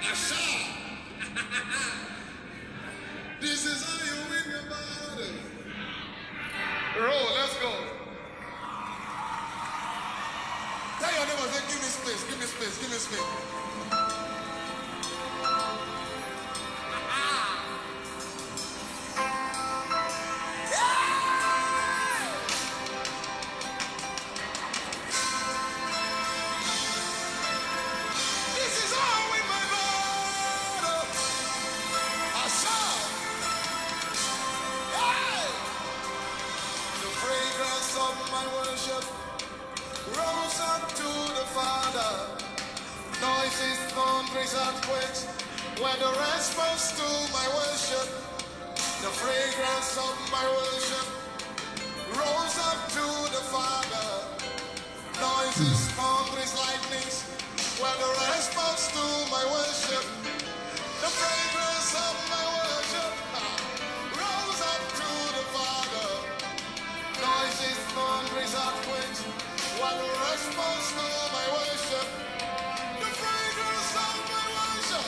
Asha. This is how you win your battle. Roll, let's go. Tell your neighbor, say, give me space, give me space, give me space. Rose up to the Father, noises, thunders, earthquakes, when the response to my worship, the fragrance of my worship, rose up to the Father, noises, thunders, lightnings, when the response to my worship, the fragrance of my worship, rose up to the Father, noises, thunders, earthquakes, what a response to my worship, the fragrance of my worship,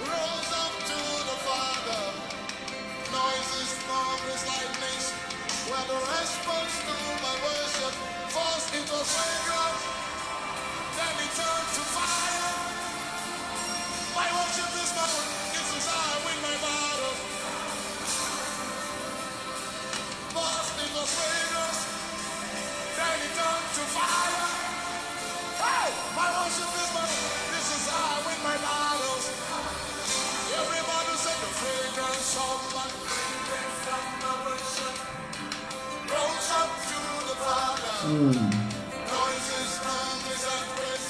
rose up to the Father, noises, thunders, lightnings, what a response to my worship, first it was fragrance, then it turned to fire, my worship is my, this is how I win my battle, first it was fragrance, then it turned to fire. Hey, my worship is my, this is how I win my battles. Everybody say the fragrance of my worship rose up to the Father. Noises, thunders, and praise.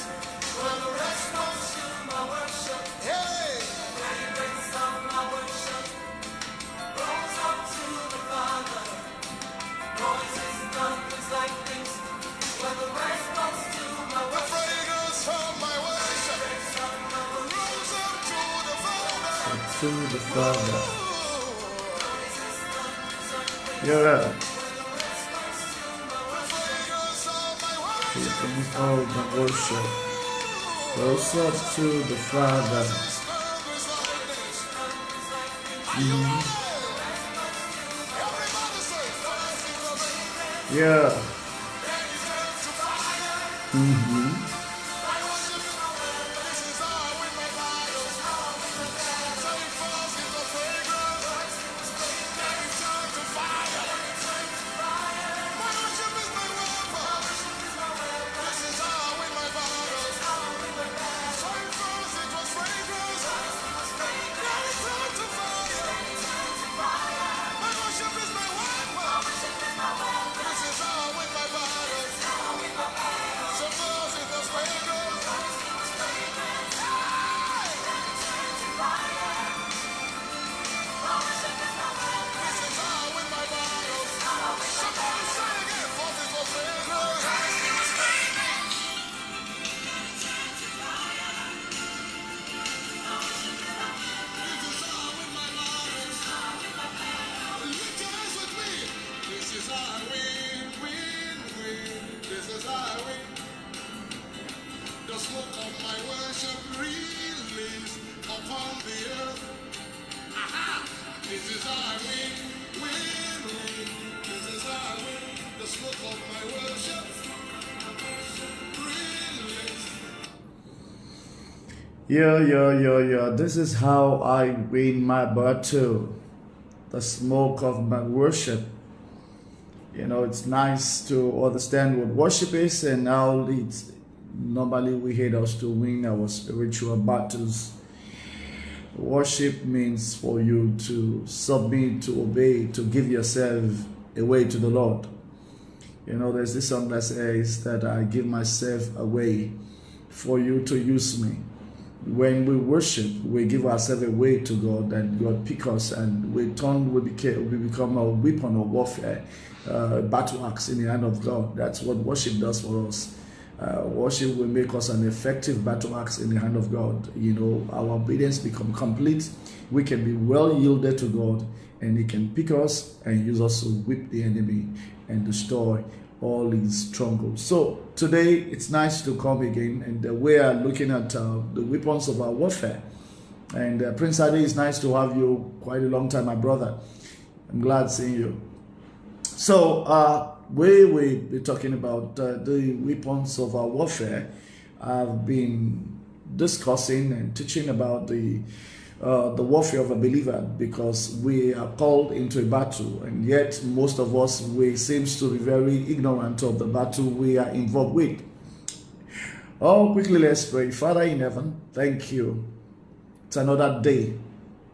When the response to my worship. Hey, fragrance of my worship rose up to the Father. Noises, thunders, like things. When the response to my worship, the fragrance of my worship rose up to the Father. To the Father. Yeah. All the worship rose up to the Father. Yeah. Yeah. This is how I win my battle. The smoke of my worship. You know, it's nice to understand what worship is and how it's normally we hate us to win our spiritual battles. Worship means for you to submit, to obey, to give yourself away to the Lord. You know, there's this song that says that I give myself away for you to use me. When we worship, we give ourselves away to God, and God pick us, and we become a weapon of warfare, battle axe in the hand of God. That's what worship does for us. Worship will make us an effective battle axe in the hand of God. You know, our obedience become complete. We can be well yielded to God, and He can pick us and use us to whip the enemy and destroy all his strongholds. So today it's nice to come again, and we are looking at the weapons of our warfare. And Prince Ade, it's nice to have you. Quite a long time, my brother. I'm glad seeing you. So we will be talking about the weapons of our warfare. I've been discussing and teaching about the warfare of a believer, because we are called into a battle, and yet most of us, we seems to be very ignorant of the battle we are involved with. Oh, quickly let's pray. Father in heaven, thank you. It's another day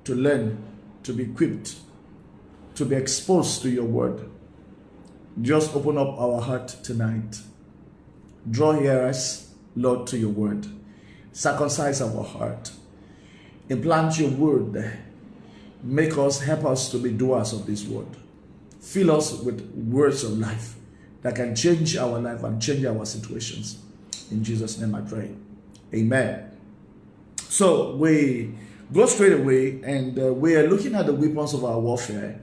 to learn, to be equipped, to be exposed to your word. Just open up our heart tonight. Draw hearers, Lord, to your word. Circumcise our heart. Implant your word. Make us, help us to be doers of this word. Fill us with words of life that can change our life and change our situations. In Jesus' name I pray. Amen. So we go straight away, and we are looking at the weapons of our warfare.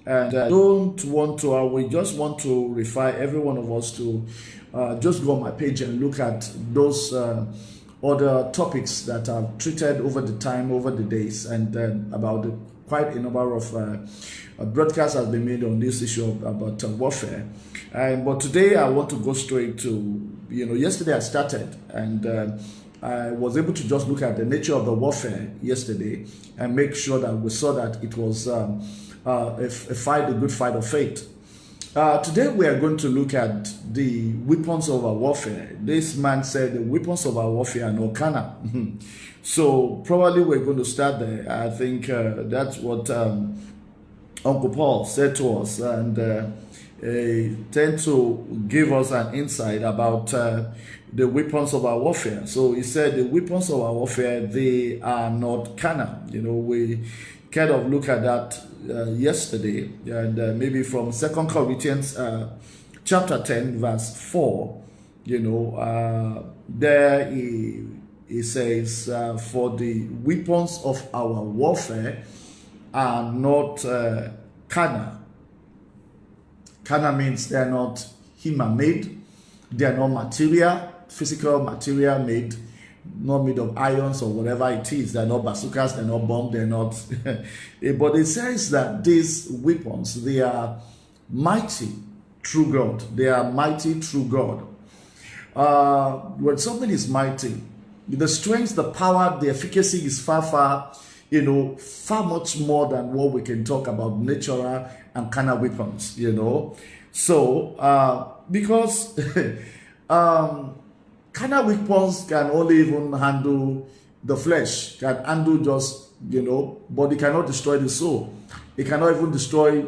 And we just want to refer every one of us to just go on my page and look at those other topics that I've treated over the time, over the days, and about quite a number of broadcasts has been made on this issue about warfare. But today I want to go straight to, yesterday I started, and I was able to just look at the nature of the warfare yesterday and make sure that we saw that it was a good fight of faith. Today we are going to look at the weapons of our warfare. This man said the weapons of our warfare are not carnal. So probably we're going to start there. I think that's what Uncle Paul said to us, and tend to give us an insight about the weapons of our warfare. So he said the weapons of our warfare, they are not carnal. We kind of look at that yesterday, and maybe from 2 Corinthians chapter 10 verse 4, there he says, for the weapons of our warfare are not carnal. Carnal means they are not human made, they are not material, physical material made, not made of irons or whatever it is. They're not bazookas, they're not bombs, they're not. But it says that these weapons, they are mighty through God. They are mighty through God. When something is mighty, the strength, the power, the efficacy is far much more than what we can talk about natural and carnal weapons, So, because carnal weapons can only even handle the flesh, can handle just, but it cannot destroy the soul. It cannot even destroy,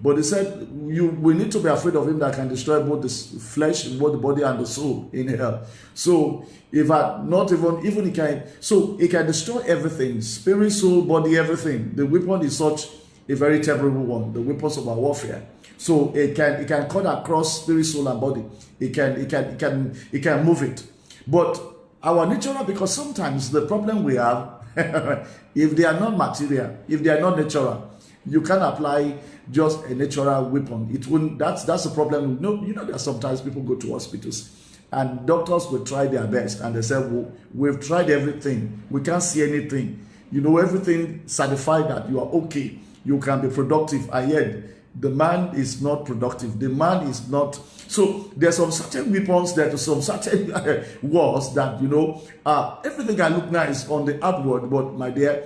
but he said we need to be afraid of him that can destroy both the flesh, both the body and the soul in hell. So if not even it can, so it can destroy everything, spirit, soul, body, everything. The weapon is such a very terrible one, the weapons of our warfare. So it can cut across spirit, soul, and body. It can move it. But our natural, because sometimes the problem we have, if they are not material, if they are not natural, you can apply just a natural weapon. It wouldn't. That's the problem. That sometimes people go to hospitals and doctors will try their best and they say, well, we've tried everything, we can't see anything. Everything certified that you are okay, you can be productive, and yet the man is not productive. The man is not. So there's some certain weapons, there's some certain wars that, everything can look nice on the outward, but my dear,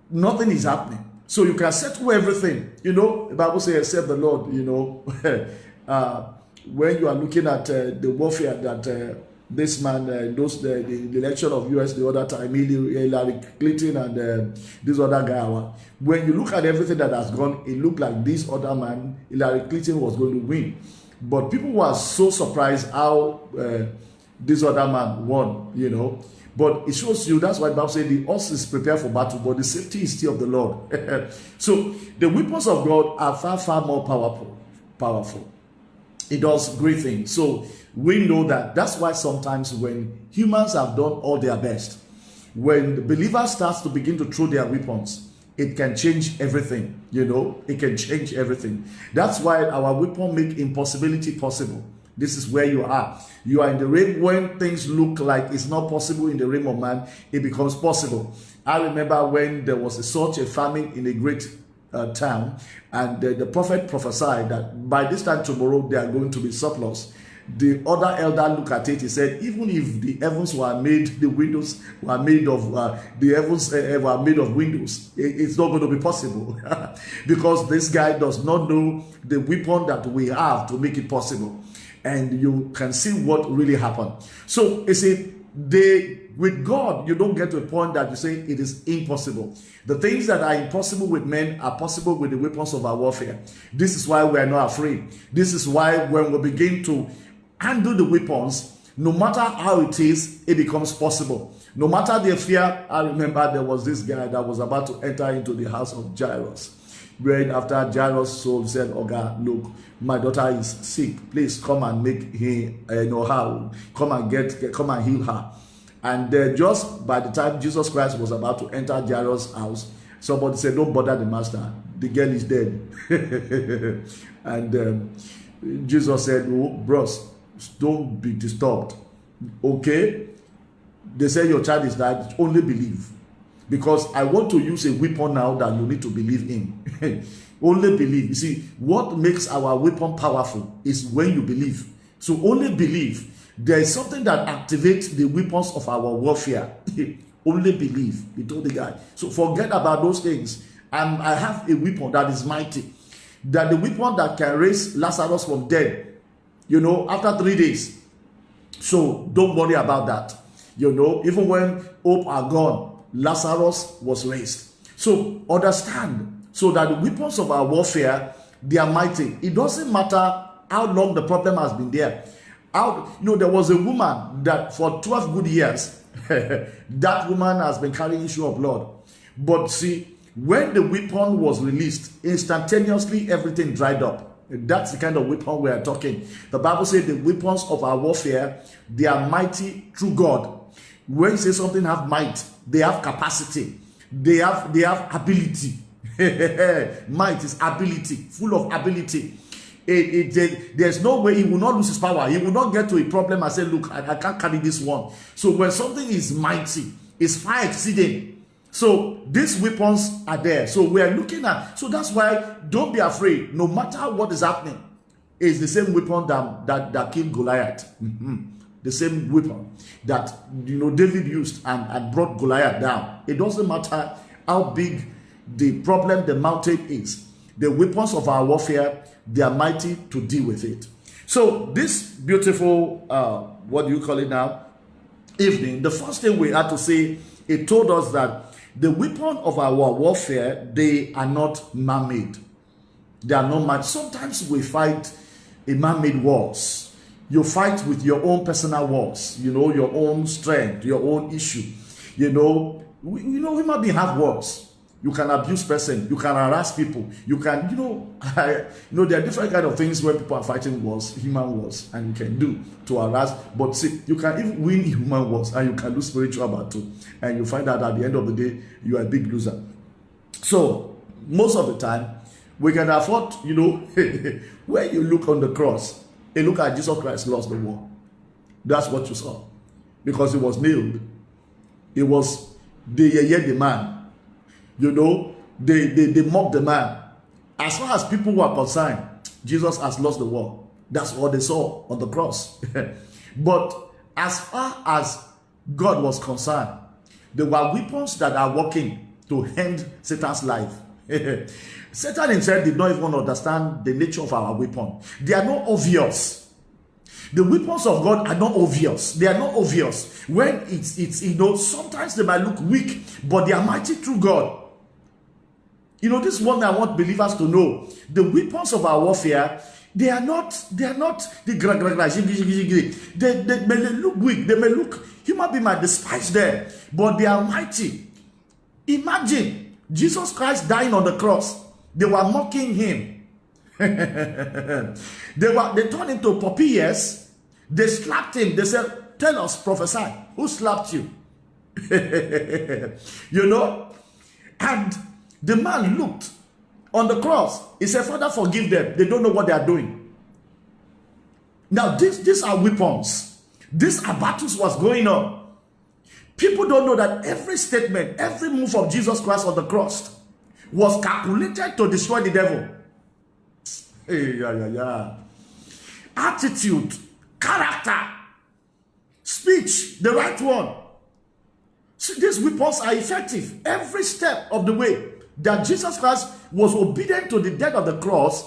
nothing is happening. So you can settle everything. The Bible says, except the Lord, when you are looking at the warfare that this man, the election of US the other time, Hillary Clinton and this other guy, when you look at everything that has gone, it looked like this other man, Hillary Clinton, was going to win. But people were so surprised how this other man won, But it shows you, that's why the Bible says the horse is prepared for battle, but the safety is still of the Lord. So the weapons of God are far, far more powerful. It does great things. So we know that. That's why sometimes when humans have done all their best, when the believer starts to begin to throw their weapons, it can change everything. You know, it can change everything. That's why our weapon make impossibility possible. This is where you are. You are in the realm when things look like it's not possible in the realm of man, it becomes possible. I remember when there was such a famine in a great town, and the prophet prophesied that by this time tomorrow there are going to be surplus. The other elder looked at it. He said, even if the heavens were made, the windows were made of the heavens were made of windows, it's not going to be possible because this guy does not know the weapon that we have to make it possible. And you can see what really happened. So you see, with God, you don't get to a point that you say it is impossible. The things that are impossible with men are possible with the weapons of our warfare. This is why we are not afraid. This is why when we begin to handle the weapons, no matter how it is, it becomes possible. No matter the fear. I remember there was this guy that was about to enter into the house of Jairus. Right after Jairus' soul said, "Oh God, look, my daughter is sick. Please come and make him know how. Come and heal her." And just by the time Jesus Christ was about to enter Jairus' house, somebody said, "Don't bother the master. The girl is dead." And Jesus said, "Oh, bros, don't be disturbed. Okay? They say your child is dead. Only believe. Because I want to use a weapon now that you need to believe in." Only believe. You see, what makes our weapon powerful is when you believe. So only believe. There is something that activates the weapons of our warfare. Only believe. He told the guy. So forget about those things. And I have a weapon that is mighty. That the weapon that can raise Lazarus from dead, you know, after 3 days. So don't worry about that. You know, even when hope are gone, Lazarus was raised. So understand, so that the weapons of our warfare, they are mighty. It doesn't matter how long the problem has been there. There was a woman that for 12 good years, that woman has been carrying issue of blood. But see, when the weapon was released, instantaneously everything dried up. That's the kind of weapon we are talking. The Bible says the weapons of our warfare, they are mighty through God. When you say something have might, they have capacity. They have ability. Might is ability, full of ability. There's no way he will not lose his power. He will not get to a problem and say, "Look, I can't carry this one." So when something is mighty, it's far exceeding. So these weapons are there. So we are looking at. So that's why don't be afraid. No matter what is happening, it's the same weapon that killed Goliath. The same weapon that David used and brought Goliath down. It doesn't matter how big the problem, the mountain is. The weapons of our warfare, they are mighty to deal with it. So this beautiful, what do you call it now, evening, the first thing we had to say, it told us that the weapon of our warfare, they are not man-made. They are not man. Sometimes we fight a man-made wars. You fight with your own personal wars, your own strength, your own issue. Human beings have wars. You can abuse person, you can harass people, you can, there are different kind of things where people are fighting wars, human wars, and you can do to harass. But see, you can even win human wars and you can lose spiritual battle, and you find out at the end of the day you are a big loser. So most of the time we can afford, when you look on the cross, and look at Jesus Christ lost the war. That's what you saw. Because he was nailed. It was the man. They mocked the man. As far as people were concerned, Jesus has lost the war. That's what they saw on the cross. But as far as God was concerned, there were weapons that are working to end Satan's life. Satan himself did not even understand the nature of our weapon. They are not obvious. The weapons of God are not obvious. They are not obvious. When it's sometimes they might look weak, but they are mighty through God. This one I want believers to know. The weapons of our warfare, they are not they may look weak, they may look, human being might despise them, but they are mighty. Imagine Jesus Christ dying on the cross. They were mocking him. They turned him to puppy ears. They slapped him. They said, "Tell us, prophesy, who slapped you?" And The man looked on the cross. He said, Father, forgive them. They don't know what they are doing. Now, these are weapons. These are battles was going on. People don't know that every statement, every move of Jesus Christ on the cross was calculated to destroy the devil. Attitude, character, speech, the right one. See, these weapons are effective every step of the way. That Jesus Christ was obedient to the death of the cross.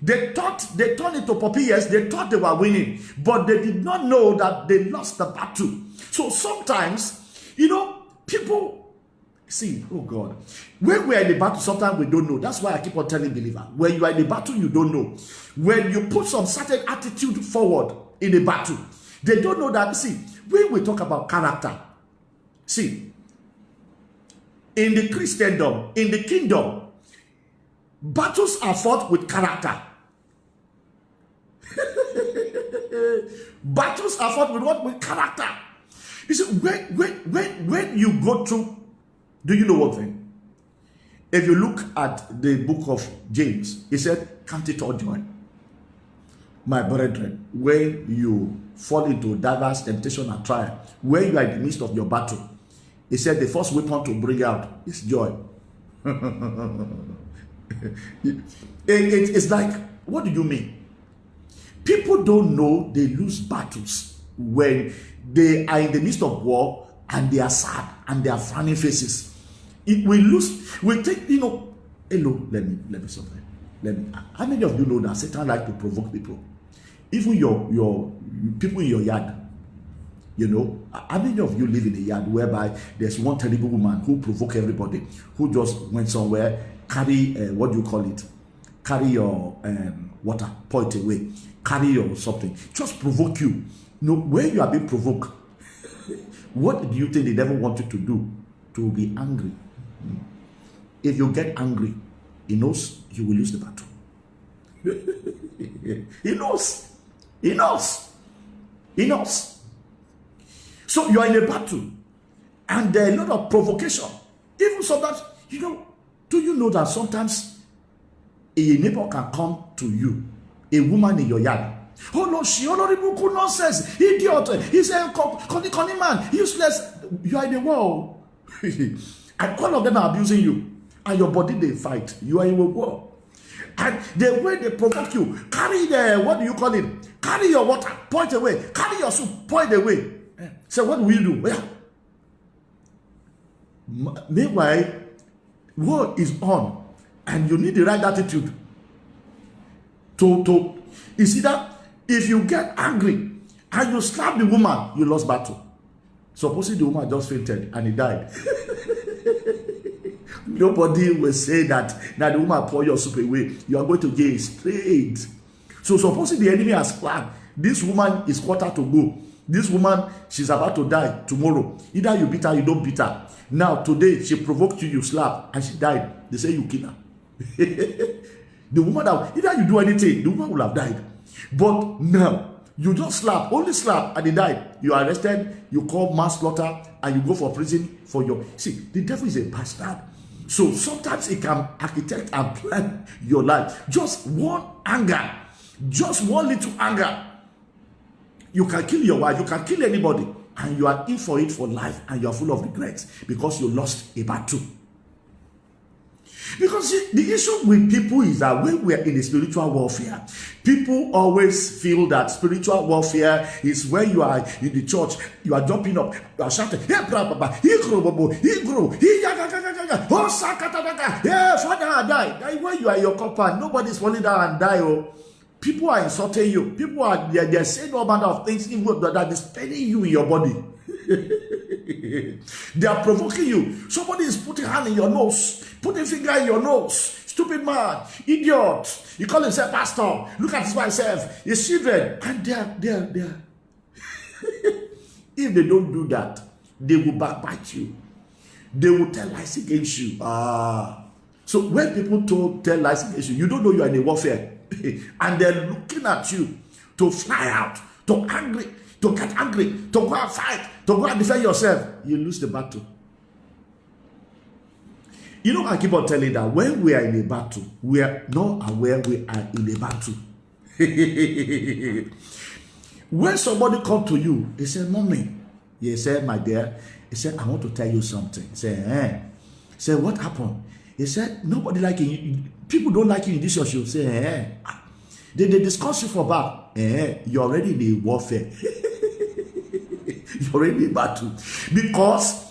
They thought they turned into puppy ears. They thought they were winning, but they did not know that they lost the battle. So sometimes, people see, oh God, when we are in the battle, sometimes we don't know. That's why I keep on telling believers, when you are in the battle, you don't know. When you put some certain attitude forward in a battle, they don't know that. See, when we talk about character, see, in the Christendom, in the kingdom, battles are fought with character. Battles are fought with what? With character. You see, when you go through, do you know one thing? If you look at the book of James, he said, count it all joy, my brethren, when you fall into diverse temptation and trial, when you are in the midst of your battle. He said the first weapon to bring out is joy. It's like, what do you mean? People don't know they lose battles when they are in the midst of war and they are sad and they are frowning faces. We think, hello, let me something. How many of you know that Satan likes to provoke people? Even your people in your yard. How many of you live in a yard whereby there's one terrible woman who provoke everybody, who just went somewhere, carry, carry your water, pour it away, carry your something, just provoke you. When you are being provoked, what do you think the devil wants you to do? To be angry. If you get angry, he knows you will lose the battle. He knows. So you are in a battle, and there are a lot of provocation. Even sometimes, do you know that sometimes a neighbor can come to you, a woman in your yard. Oh no, she already book nonsense, idiot. He's a conny man, useless. You are in the war, and all of them are abusing you, and your body they fight. You are in a war, and the way they provoke you, carry carry your water, point away, carry your soup, point away. So what will you do? Meanwhile, war is on, and you need the right attitude to you see that if you get angry and you slap the woman, you lost battle. Supposing the woman just fainted and he died. Nobody will say that now the woman pour your soup away, you are going to jail straight. So supposing the enemy has planned, this woman is quarter to go. This woman, she's about to die tomorrow. Either you beat her, you don't beat her. Now, today, she provoked you, you slap, and she died. They say you kill her. The woman, either you do anything, the woman will have died. But now, you just slap, only slap, and they died. You are arrested, you call manslaughter, and you go for prison for your... See, the devil is a bastard. So sometimes he can architect and plan your life. Just one anger, just one little anger. You can kill your wife, you can kill anybody, and you are in for it for life, and you are full of regrets because you lost a battle. Because see, the issue with people is that when we are in a spiritual warfare, people always feel that spiritual warfare is when you are in the church, you are jumping up, you are shouting, hey, Father, I die. When you are in your compound, nobody's falling down and die. Oh. People are insulting you. People are they're saying all manner of things even that is paining you in your body. They are provoking you. Somebody is putting hand in your nose, putting finger in your nose. Stupid man, idiot. You call himself pastor. Look at himself, his children, and they're. If they don't do that, they will backbite you. They will tell lies against you. So when people tell lies against you, you don't know you are in a warfare. And they're looking at you to fly out, to get angry, to go and fight, to go and defend yourself. You lose the battle. You know, I keep on telling that when we are in a battle, we are not aware we are in a battle. When somebody come to you, they say, "Mommy," he said, "My dear," he said, "I want to tell you something." He said, "Eh?" He said, "What happened?" He said, "Nobody like you. People don't like you in this church." You say, "Eh?" They discuss you for back. Eh? You're already in a warfare. You're already in battle. Because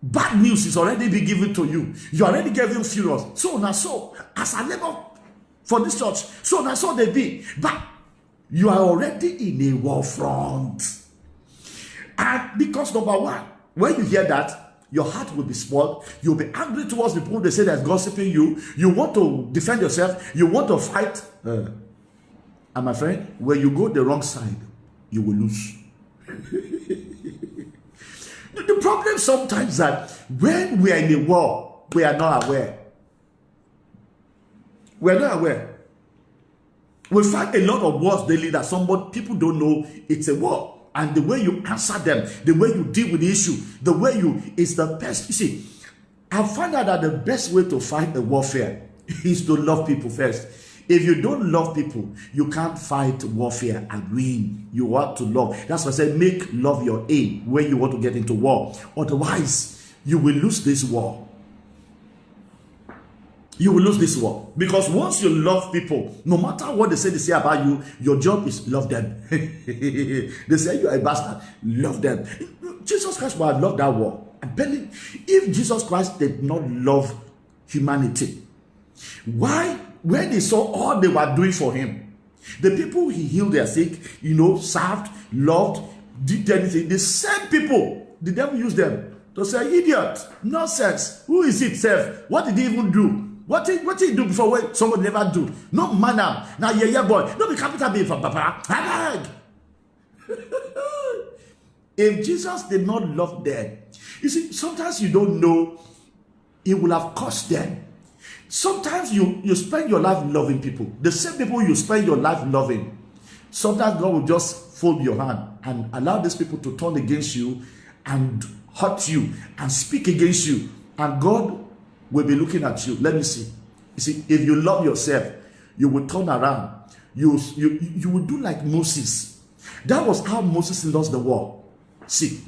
bad news is already being given to you. You're already getting furious. So now, so as I labor for this church, so now, so they be. But you are already in a war front. And because number one, when you hear that, your heart will be spoiled. You'll be angry towards the people they say that's gossiping you. You want to defend yourself. You want to fight. And my friend, when you go the wrong side, you will lose. The problem sometimes is that when we are in a war, we are not aware. We are not aware. We find a lot of wars daily that people don't know it's a war. And the way you answer them, the way you deal with the issue, the way is the best. You see, I found out that the best way to fight a warfare is to love people first. If you don't love people, you can't fight warfare and win. You want to love. That's why I said make love your aim when you want to get into war. Otherwise, you will lose this war. You will lose this war. Because once you love people, no matter what they say about you, your job is love them. They say you're a bastard, love them. Jesus Christ would have loved that war. I'm telling you, if Jesus Christ did not love humanity, why? When he saw all they were doing for him, the people he healed their sick, served, loved, did anything, the same people, the devil used them to say, "Idiot, nonsense, who is it, self? What did he even do? What did he do before when somebody never do? No manner, now yeah boy, no be capital B for papa." If Jesus did not love them, you see, sometimes you don't know, it will have cost them. Sometimes you spend your life loving people. The same people you spend your life loving. Sometimes God will just fold your hand and allow these people to turn against you and hurt you and speak against you. And God will be looking at you. Let me see. You see, if you love yourself, you will turn around. You will do like Moses. That was how Moses lost the war. See,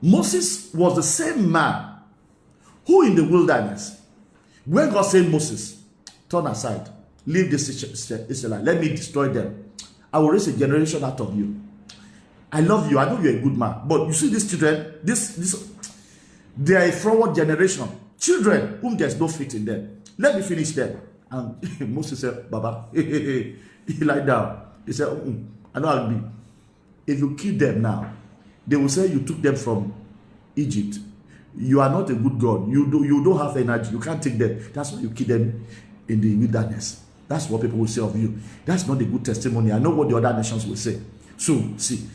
Moses was the same man who in the wilderness, when God said, "Moses, turn aside, leave this Israelite, let me destroy them. I will raise a generation out of you. I love you. I know you're a good man. But you see these children, they are a forward generation. Children whom there's no faith in them. Let me finish them." And Moses said, "Baba," he lied down. He said, "I know I'll be. If you kill them now, they will say you took them from Egypt. You are not a good God. You don't have energy. You can't take them. That's why you kill them in the wilderness." That's what people will say of you. That's not a good testimony. I know what the other nations will say. So, see,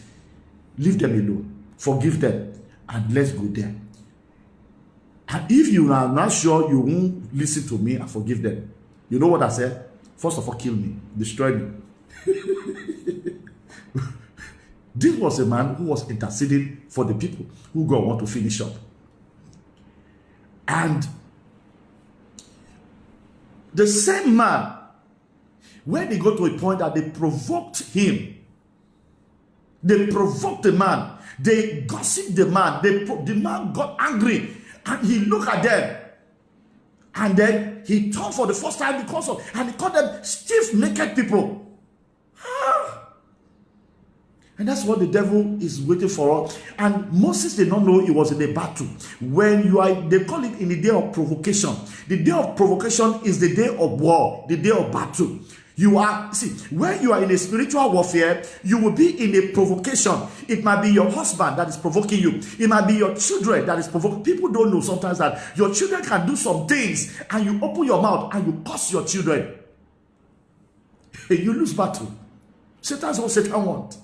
leave them alone. Forgive them. And let's go there. And if you are not sure you won't listen to me and forgive them, you know what I said? First of all, kill me. Destroy me. This was a man who was interceding for the people who God want to finish up. And the same man, when they got to a point that they provoked him, they provoked the man, they gossiped the man, the man got angry and he looked at them and then he turned for the first time and he called them stiff naked people. And that's what the devil is waiting for. And Moses did not know it was in a battle. When they call it in the day of provocation. The day of provocation is the day of war, the day of battle. When you are in a spiritual warfare, you will be in a provocation. It might be your husband that is provoking you. It might be your children that is provoking. People don't know sometimes that your children can do some things and you open your mouth and you curse your children. You lose battle. That's what Satan wants.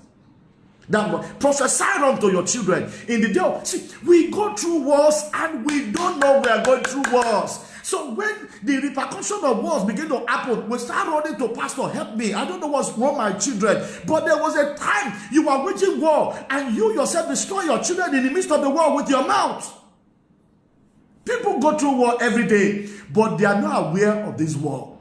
That prophesy unto your children in the day of, we go through wars and we don't know we are going through wars. So when the repercussion of wars begin to happen, we start running to pastor, help me. I don't know what's wrong with my children. But there was a time you were waging war and you yourself destroy your children in the midst of the war with your mouth. People go through war every day, but they are not aware of this war.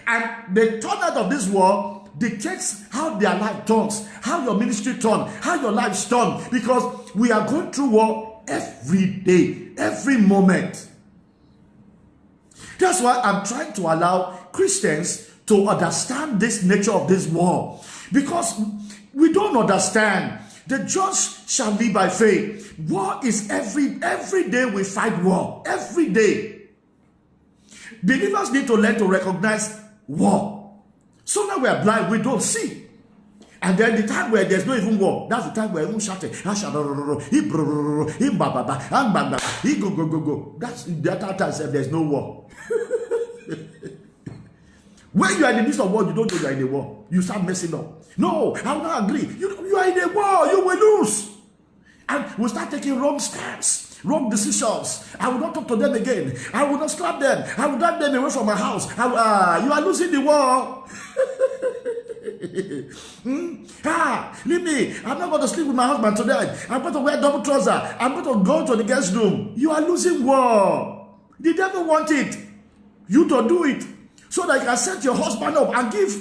And the turnout of this war dictates how their life turns, how your ministry turns, how your life turns, because we are going through war every day, every moment. That's why I'm trying to allow Christians to understand this nature of this war, because we don't understand. The just shall live by faith. War is every day we fight war. Every day. Believers need to learn to recognize war. So now we are blind, we don't see. And then the time where there's no even war, that's the time where everyone shouting, that's the other time there's no war. When you are in the midst of war, you don't know you are in a war. You start messing up. No, I will not agree. You are in a war, you will lose. And we start taking wrong steps, wrong decisions. I will not talk to them again. I will not slap them. I will drive them away from my house. You are losing the war. Leave me. I'm not going to sleep with my husband tonight. I'm going to wear double trouser. I'm going to go to the guest room. You are losing war. The devil want it. You to do it. So that you can set your husband up and give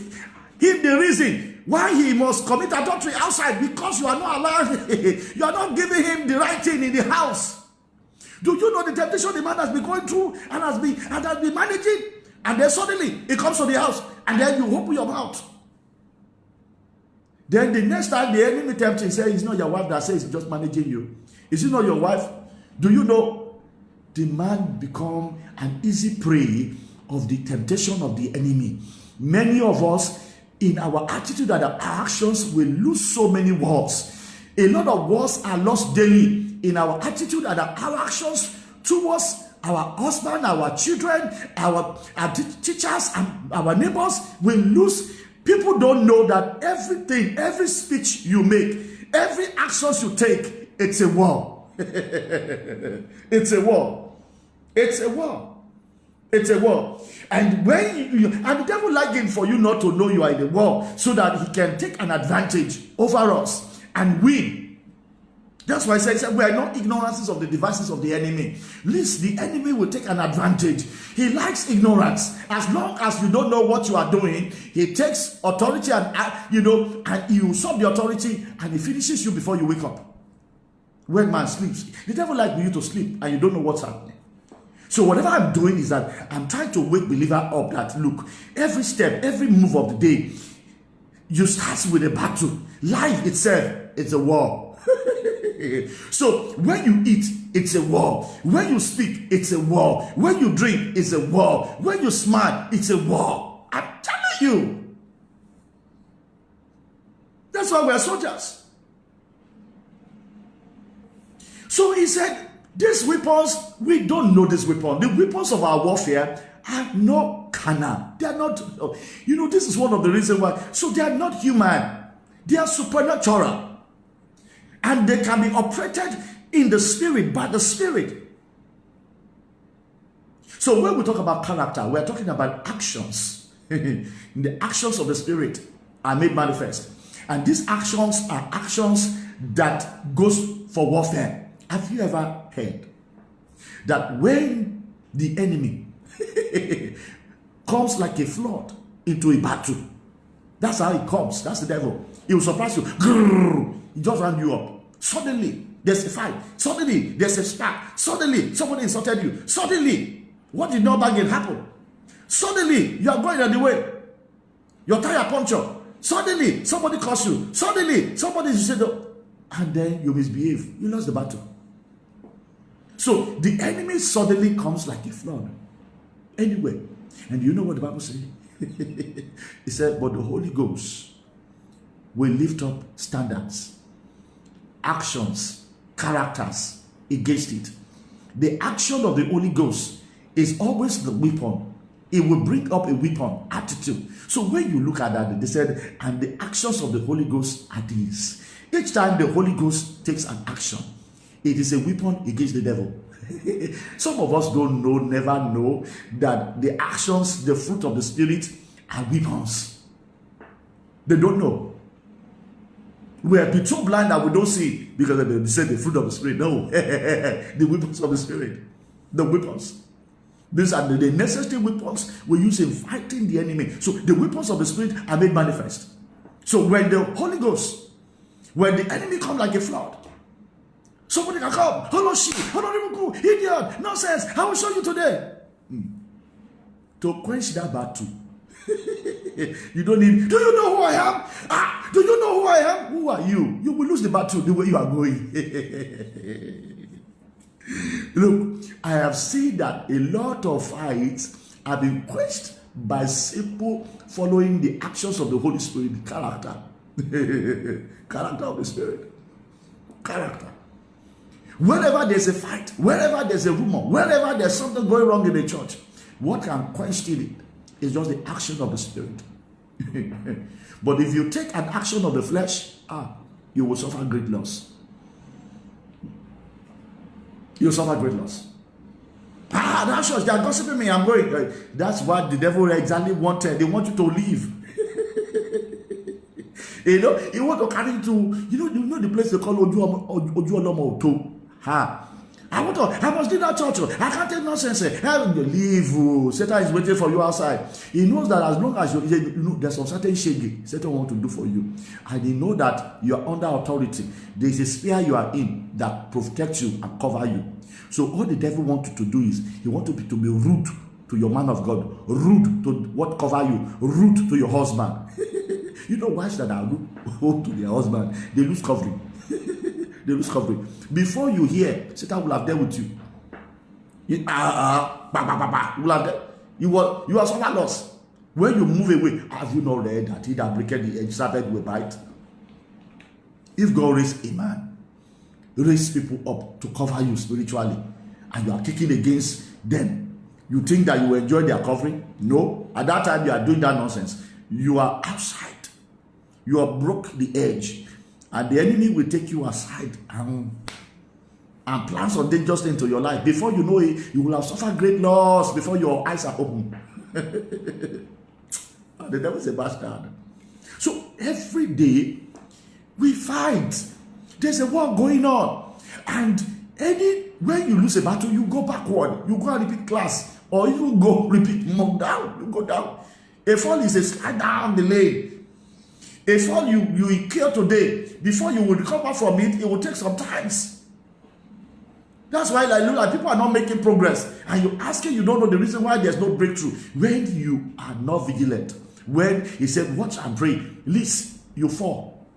him the reason why he must commit adultery outside, because you are not allowing, you are not giving him the right thing in the house. Do you know the temptation the man has been going through and has been managing? And then suddenly he comes to the house and then you open your mouth. Then the next time the enemy tempts you, say it's not your wife that says he's just managing you. Is it not your wife? Do you know the man become an easy prey of the temptation of the enemy? Many of us, in our attitude and our actions, will lose so many wars. A lot of wars are lost daily in our attitude and our actions towards our husband, our children, our teachers, and our neighbors. Will lose. People don't know that everything, every speech you make, every actions you take, it's a war. It's a war. It's a war. It's a war. And when and the devil liking for you not to know you are in the war, so that he can take an advantage over us and win. That's why I said we are not ignorances of the devices of the enemy. Least the enemy will take an advantage. He likes ignorance. As long as you don't know what you are doing, he takes authority and and he usurp the authority and he finishes you before you wake up. When man sleeps, the devil likes you to sleep and you don't know what's happening. So whatever I'm doing is that I'm trying to wake believer up that look, every step, every move of the day, you start with a battle. Life itself is a war. So when you eat, it's a war. When you speak, it's a war. When you drink, it's a war. When you smile, it's a war. I'm telling you. That's why we're soldiers. So he said, these weapons, we don't know this weapon. The weapons of our warfare are not carnal. They are not, this is one of the reasons why. So they are not human. They are supernatural. And they can be operated in the spirit, by the spirit. So when we talk about character, we're talking about actions. The actions of the spirit are made manifest. And these actions are actions that goes for warfare. Have you ever heard that when the enemy comes like a flood into a battle, that's how it comes. That's the devil. He will surprise you. He just round you up. Suddenly, there's a fight. Suddenly, there's a spark. Suddenly, somebody insulted you. Suddenly, what did not bargain happen? Suddenly, you are going on the way. Your tire puncture. Suddenly, somebody calls you. Suddenly, somebody said, and then you misbehave. You lost the battle. So the enemy suddenly comes like a flood. Anyway, and you know what the Bible says? It said, but the Holy Ghost will lift up standards, actions, characters against it. The action of the Holy Ghost is always the weapon. It will bring up a weapon, attitude. So when you look at that, they said, and the actions of the Holy Ghost are these. Each time the Holy Ghost takes an action, it is a weapon against the devil. Some of us don't know, never know that the actions, the fruit of the Spirit are weapons. They don't know. We have been so blind that we don't see because they say the fruit of the Spirit. No, the weapons of the Spirit. The weapons. These are the necessary weapons we use in fighting the enemy. So the weapons of the Spirit are made manifest. So when the Holy Ghost, when the enemy comes like a flood, somebody can come, hello shit, hello idiot, nonsense, I will show you today. To quench that battle. You don't need, do you know who I am? Do you know who I am? Who are you? You will lose the battle the way you are going. Look, I have seen that a lot of fights have been quenched by simple following the actions of the Holy Spirit, character. Character of the Spirit. Character. Wherever there's a fight, wherever there's a rumor, wherever there's something going wrong in the church, what can quench it is just the action of the Spirit. But if you take an action of the flesh, you will suffer great loss. You suffer great loss. That church, they are gossiping me, I'm going. That's what the devil exactly wanted. They want you to leave. You know, he want to carry you to, you know the place they call Ojuolomo Oto. I must leave that church. I can't take nonsense. Leave. Satan is waiting for you outside. He knows that as long as you know, there's some certain shaggy Satan wants to do for you. And he knows that you are under authority. There is a sphere you are in that protects you and cover you. So all the devil wants you to do is, he wants you to be rude to your man of God, rude to what cover you, rude to your husband. You know wives that are rude to their husband, they lose covering. They lose covering. Before you hear, Satan will have dealt with you. You are suffer loss. When you move away, have you not read that he that breaketh the edge serpent will bite? If God raise a man, raise people up to cover you spiritually, and you are kicking against them, you think that you will enjoy their covering? No. At that time, you are doing that nonsense. You are outside. You have broke the edge. And the enemy will take you aside and plan some dangerous thing into your life. Before you know it, you will have suffered great loss before your eyes are open. The devil is a bastard. So every day we fight. There's a war going on. And when you lose a battle, you go backward. You go and repeat class. Or even go repeat more down. You go down. A fall is a slide down the lane. A fall you incur today, before you will recover from it, it will take some time. That's why like people are not making progress. And you asking, you don't know the reason why there's no breakthrough. When you are not vigilant, when he said, watch and pray, least you fall.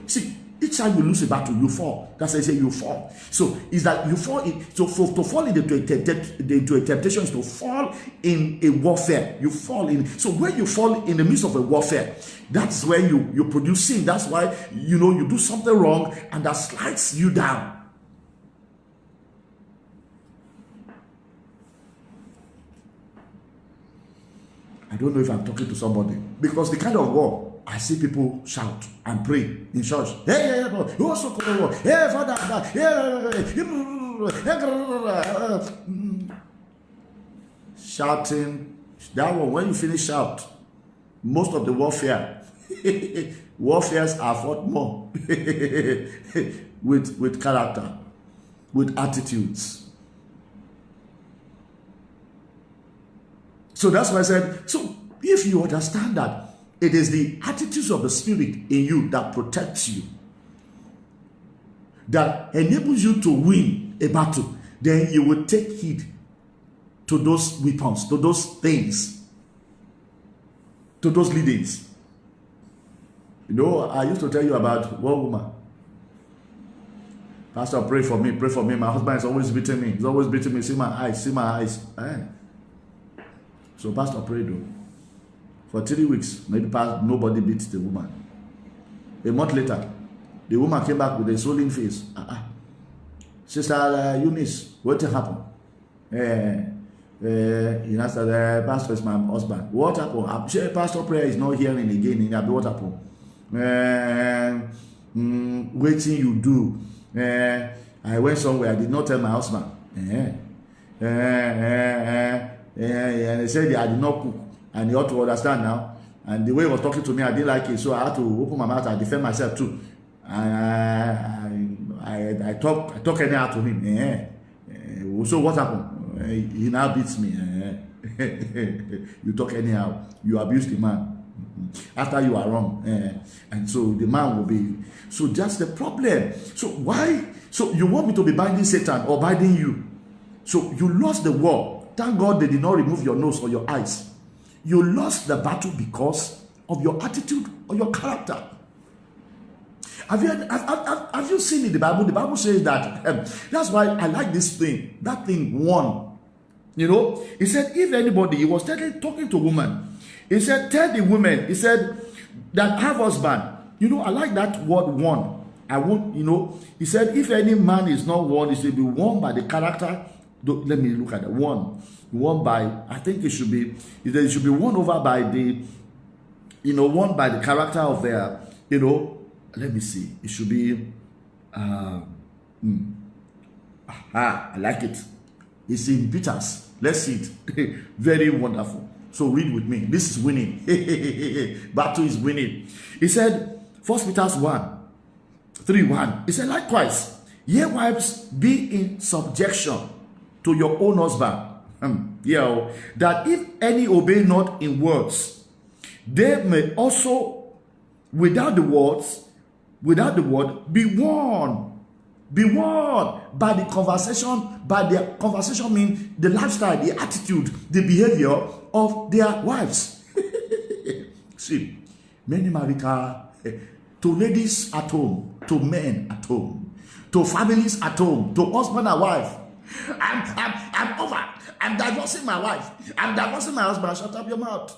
See, each time you lose a battle, you fall. That's why I say you fall. So is that you fall in, to fall into a temptation is to fall in a warfare. You fall in. So when you fall in the midst of a warfare, that's when you produce sin. That's why you do something wrong and that slides you down. I don't know if I'm talking to somebody, because the kind of war I see people shout and pray in church. Hey, you also call hey, Father, shouting. That one, when you finish shout, most of the warfares are fought more with character, with attitudes. So that's why I said, so if you understand that it is the attitudes of the Spirit in you that protects you, that enables you to win a battle, then you will take heed to those weapons, to those things, to those leadings. I used to tell you about one woman. Pastor, pray for me. My husband is always beating me. He's always beating me. See my eyes. So Pastor prayed though. For 3 weeks, nobody beat the woman. A month later, the woman came back with a swollen face. Sister Eunice, what happened? He answered, Pastor is my husband. What happened? I'm sure Pastor prayer is not hearing again. What happened? Waiting you do. I went somewhere. I did not tell my husband. And he said I did not cook. And you ought to understand now. And the way he was talking to me, I didn't like it, so I had to open my mouth and defend myself too. I talk anyhow to him. So what happened? He now beats me. You talk anyhow. You abuse the man after you are wrong, and so the man will be. So that's the problem. So why? So you want me to be binding Satan or binding you? So you lost the war. Thank God they did not remove your nose or your eyes. You lost the battle because of your attitude or your character. Have you seen in the Bible? The Bible says that. That's why I like this thing. That thing won. You know, he said, if anybody, he was talking to a woman. He said, tell the women, he said, that have husband. You know, I like that word won. I want, you know, he said, if any man is not won, he should be won by the character. Let me look at the one. Won by, I think it should be won over by the, you know, won by the character of their, you know, let me see. It should be, I like it. It's in Peters. Let's see it. Very wonderful. So read with me. This is winning. Battle is winning. He said, 1 Peter 1:3-1. He said, likewise, ye wives, be in subjection to your own husband. That if any obey not in words, they may also, without the word, be warned. Be warned by the conversation. By their conversation means the lifestyle, the attitude, the behavior of their wives. See, many marital, to ladies at home, to men at home, to families at home, to husband and wife. I'm over. I'm divorcing my wife. I'm divorcing my husband. Shut up your mouth.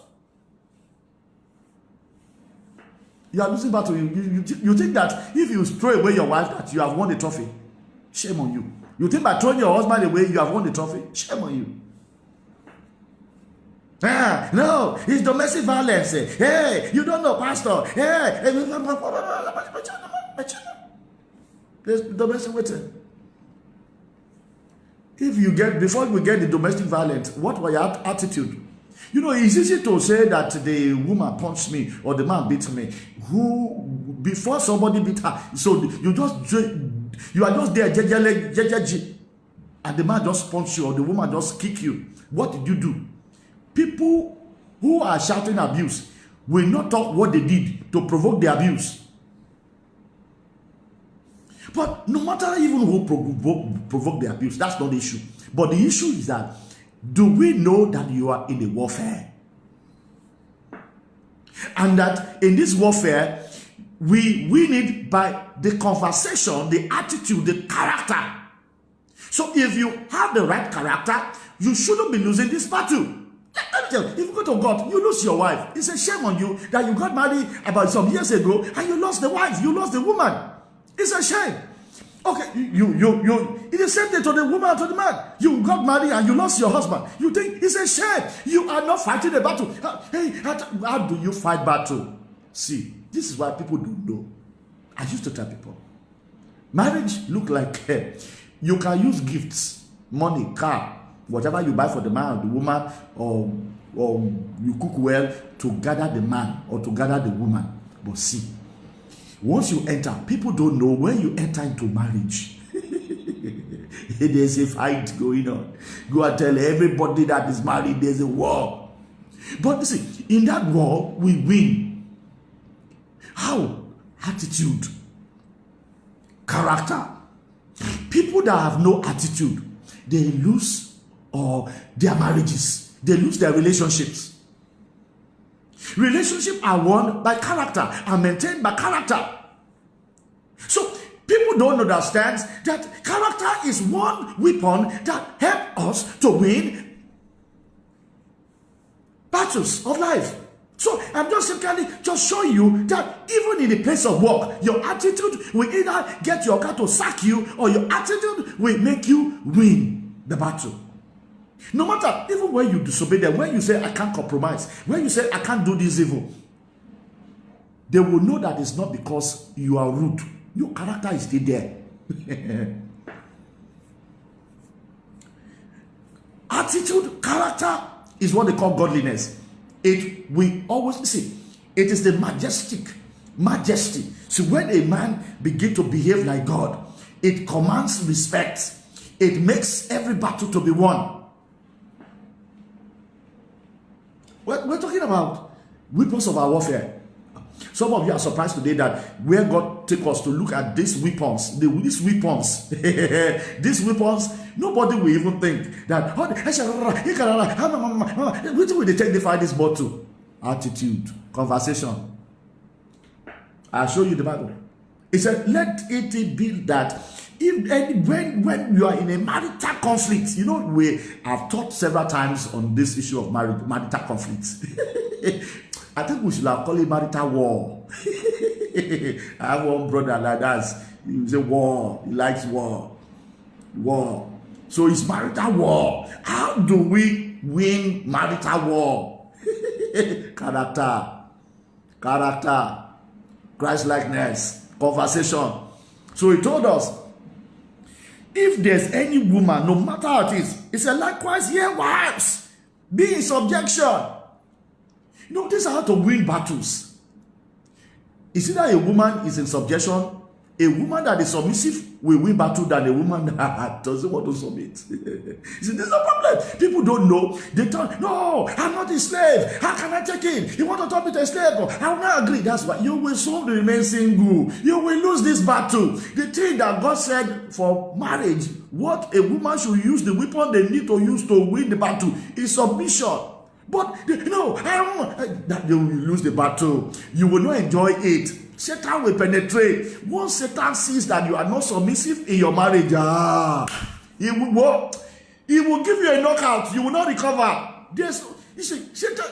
You are losing battle. You think that if you throw away your wife, that you have won the trophy. Shame on you. You think by throwing your husband away, you have won the trophy. Shame on you. No, it's domestic violence. Hey, you don't know, pastor. Hey, there's domestic waiting. If you get, before we get the domestic violence, what was your attitude? You know, it's easy to say that the woman punched me or the man beat me. Who, before somebody beat her, so you are just there, and the man just punched you or the woman just kick you. What did you do? People who are shouting abuse will not talk what they did to provoke the abuse. But no matter even who provoke the abuse, that's not the issue. But the issue is that, do we know that you are in a warfare? And that in this warfare, we win it by the conversation, the attitude, the character. So if you have the right character, you shouldn't be losing this battle. Let me tell you, if you go to God, you lose your wife. It's a shame on you that you got married about some years ago and you lost the wife, you lost the woman. It's a shame. Okay, it is same thing to the woman and to the man. You got married and you lost your husband. You think it's a shame. You are not fighting a battle. Hey, how do you fight battle? See, this is why people don't know. I used to tell people, marriage look like you can use gifts, money, car, whatever you buy for the man or the woman, or you cook well to gather the man or to gather the woman. But see, once you enter, people don't know when you enter into marriage. There's a fight going on. Go and tell everybody that is married there's a war. But see, in that war, we win. How? Attitude. Character. People that have no attitude, they lose their marriages. They lose their relationships. Relationships are won by character and maintained by character. So people don't understand that character is one weapon that helps us to win battles of life. So I'm just simply just showing you that even in the place of work, your attitude will either get your car to sack you or your attitude will make you win the battle. No matter, even when you disobey them, when you say, I can't compromise, when you say, I can't do this evil, they will know that it's not because you are rude. Your character is still there. Attitude, character is what they call godliness. it we always see it is the majesty. So when a man begin to behave like God, it commands respect. It makes every battle to be won. We're talking about weapons of our warfare. Some of you are surprised today that where God take us to look at these weapons, these weapons, nobody will even think that, which will they take the fight this battle? Attitude, conversation. I'll show you the Bible. It said, let it be that when you are in a marital conflict, you know, we have taught several times on this issue of marital conflicts. I think we should have called it marital war. I have one brother like that. He say war. He likes war. War. So it's marital war. How do we win marital war? Character. Christ-likeness. Conversation. So he told us, if there's any woman, no matter how it is, he said, likewise, here wives, be in subjection. You know, this is how to win battles. Is it that a woman is in subjection? A woman that is submissive will win battle than a woman that doesn't want to submit. You see, there's no problem. People don't know. They tell, no, I'm not a slave. How can I take it? You want to turn me to a slave? I will not agree. That's why you will soon remain single. You will lose this battle. The thing that God said for marriage, what a woman should use, the weapon they need to use to win the battle is submission. But that you will lose the battle. You will not enjoy it. Satan will penetrate. Once Satan sees that you are not submissive in your marriage, he will give you a knockout. You will not recover. You see, Satan,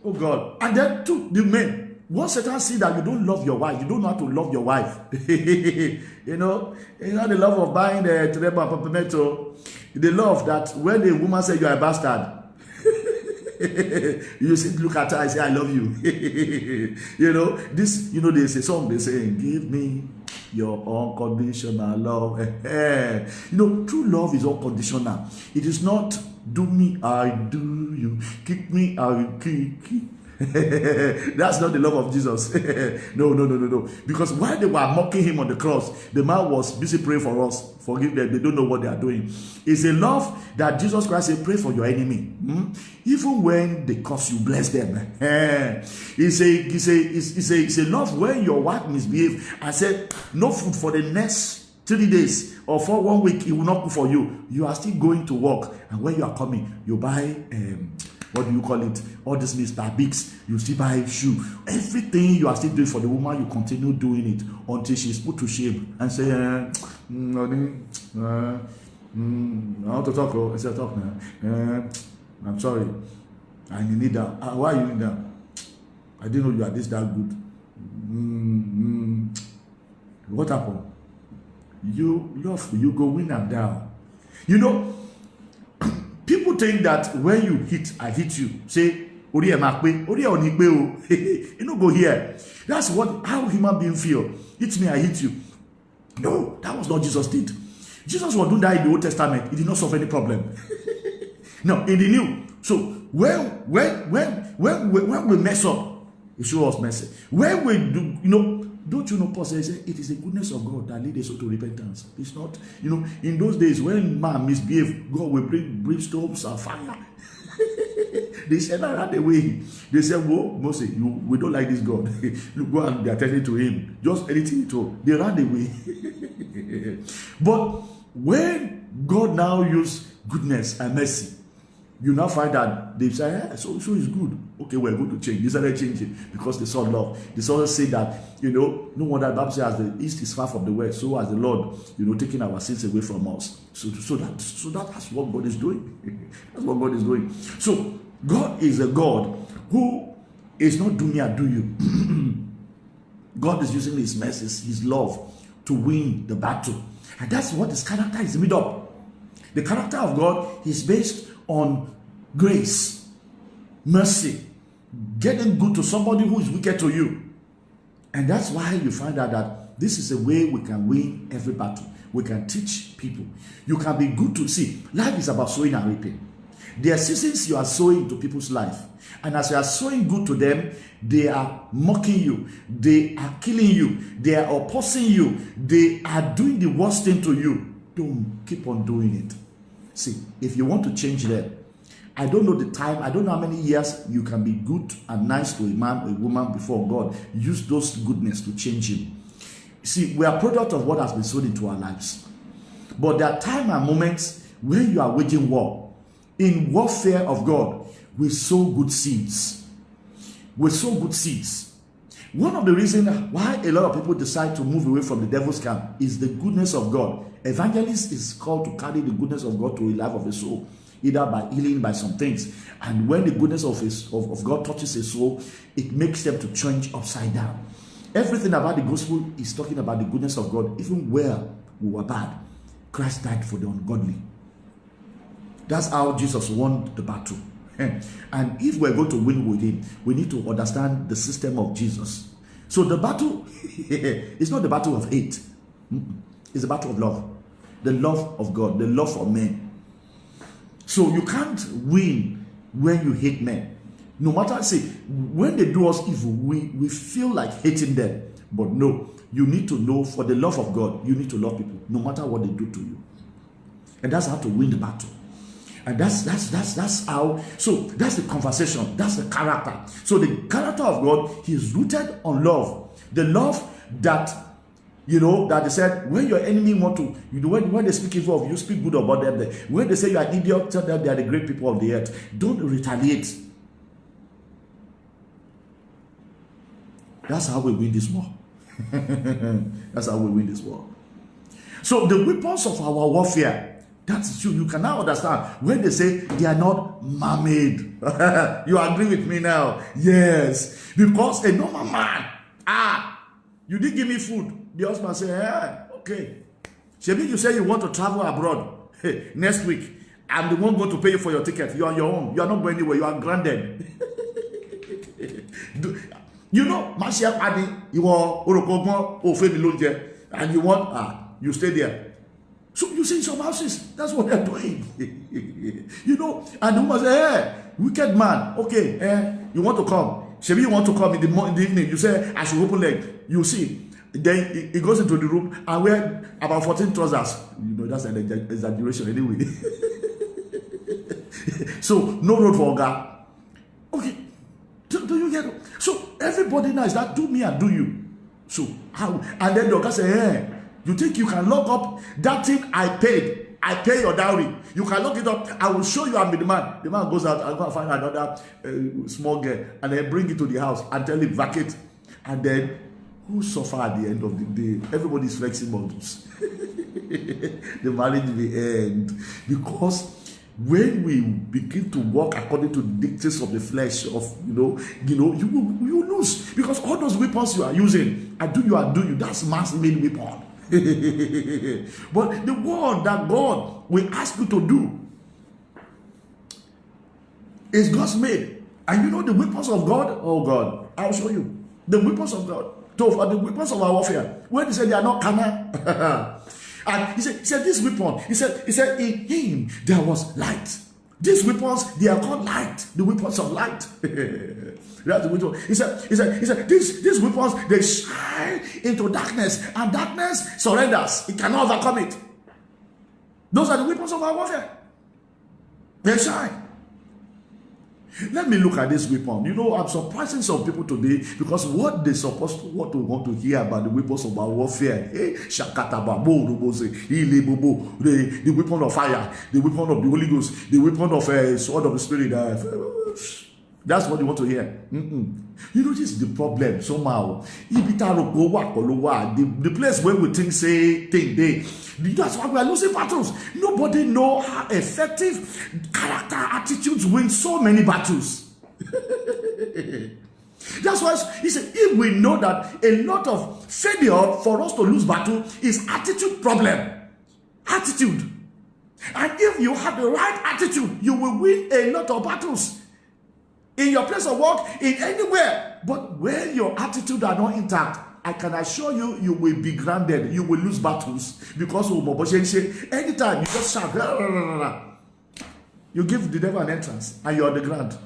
oh God. And then the men, once Satan sees that you don't love your wife, you don't know how to love your wife. you know the love of buying the Treba Papamento, the love that when a woman says you are a bastard, you see, look at her and say, I love you. There's a song they say, give me your unconditional love. True love is unconditional. It is not do me, I do you. Kick me, I will kick you. That's not the love of Jesus. No. Because while they were mocking him on the cross, the man was busy praying for us. Forgive them, they don't know what they are doing. It's a love that Jesus Christ said, pray for your enemy. Even when they curse you, bless them. It's a love when your wife misbehave and said, no food for the next 3 days or for 1 week, it will not cook for you. You are still going to work, and when you are coming, you buy what do you call it? All this Mr. Biggs, you still buy shoe. Everything you are still doing for the woman, you continue doing it until she's put to shame and say, I want to talk. I said, talk now. I'm sorry. I need that. Why you need that? I didn't know you are that good. What happened? You go win and down. People think that when you hit, I hit you. Say, Ori emakpe, Ori onikpe o. You know, go here. That's how human beings feel. Hit me, I hit you. No, that was not Jesus did. Jesus was doing that in the Old Testament. He did not solve any problem. No, in the New. So when we mess up, He shows us mercy. When we do, don't you know, Paul says it is the goodness of God that leads us to repentance. It's not, in those days when man misbehaved, God will bring brimstones and fire. They said that right away. They said, whoa, Moses, we don't like this God. You go and be attending to him. Just anything at all. They ran away. But when God now used goodness and mercy, you now find that they say, so it's good. Okay, we're going to change. They started changing because they saw love. They saw say that, no wonder the Bible says, as the east is far from the west, so as the Lord, taking our sins away from us. So that's what God is doing. That's what God is doing. So God is a God who is not do me and do you. God is using His mercies, His love to win the battle. And that's what His character is made up. The character of God is based on grace, mercy, getting good to somebody who is wicked to you. And that's why you find out that this is a way we can win every battle. We can teach people. You can be good to see. Life is about sowing and reaping. There are seasons you are sowing into people's life. And as you are sowing good to them, they are mocking you. They are killing you. They are opposing you. They are doing the worst thing to you. Don't keep on doing it. See, if you want to change them, I don't know the time, I don't know how many years you can be good and nice to a man, a woman before God. Use those goodness to change him. See, we are product of what has been sown into our lives. But there are times and moments when you are waging war. In warfare of God, we sow good seeds. We sow good seeds. One of the reasons why a lot of people decide to move away from the devil's camp is the goodness of God. Evangelist is called to carry the goodness of God to a life of a soul, either by healing, by some things. And when the goodness of God touches a soul, it makes them to change upside down. Everything about the gospel is talking about the goodness of God. Even where we were bad, Christ died for the ungodly. That's how Jesus won the battle. And if we're going to win with him, we need to understand the system of Jesus. So the battle is not the battle of hate. It's a battle of love. The love of God, the love for men. So you can't win when you hate men. No matter, say, when they do us evil, we feel like hating them. But no, you need to know, for the love of God, you need to love people, no matter what they do to you. And that's how to win the battle. And that's how, so that's the conversation, that's the character. So the character of God, he is rooted on love. The love that, that they said, when your enemy want to, when they speak evil of you, speak good about them. When they say you are an idiot, tell them they are the great people of the earth. Don't retaliate. That's how we win this war. That's how we win this war. So the weapons of our warfare, that's true. You can now understand when they say they are not man-made. You agree with me now? Yes. Because a normal man, you didn't give me food. The husband say, okay. Shebi, you say you want to travel abroad. Hey, next week, I'm the one going to pay you for your ticket. You are on your own. You are not going anywhere. You are grounded. Marshall Paddy, you are and you want, you stay there. So you see some houses, that's what they're doing. And the woman say, hey, wicked man, okay, you want to come. Shebi, you want to come in the evening. You say, I should open leg. You see. Then he goes into the room and wear about 14 trousers. That's an exaggeration anyway. So, no road for Oga. Okay. Do you get it? So, everybody now is that do me and do you. So, how? And then the Oga say, hey, you think you can lock up that thing I paid? I pay your dowry. You can lock it up. I will show you I'm the man. The man goes out and go and find another small girl and then bring it to the house and tell him vacate. And then who suffer at the end of the day? Everybody's flexing muscles. The marriage will end. Because when we begin to walk according to the dictates of the flesh, you lose. Because all those weapons you are using, I do you, that's mass-made weapon. But the one that God will ask you to do is God's made. And the weapons of God, oh God, I'll show you. The weapons of God. For the weapons of our warfare, when he said they are not carnal, and he said this weapon, he said in him there was light. These weapons, they are called light, the weapons of light. That's the weapon. He said these weapons, they shine into darkness, and darkness surrenders. It cannot overcome it. Those are the weapons of our warfare. They shine. Let me look at this weapon. I'm surprising some people today because what they want to hear about the weapons of our warfare. The weapon of fire, the weapon of the Holy Ghost, the weapon of sword of the Spirit. That's what they want to hear. This is the problem somehow. The place where we think that's why we are losing battles. Nobody knows how effective character attitudes win so many battles. That's why he said, if we know that a lot of failure for us to lose battle is attitude problem. Attitude. And if you have the right attitude, you will win a lot of battles. In your place of work, in anywhere. But when your attitude are not intact, I can assure you, you will be grounded. You will lose battles. Because anytime you just shout, You give the devil an entrance and you're on the ground.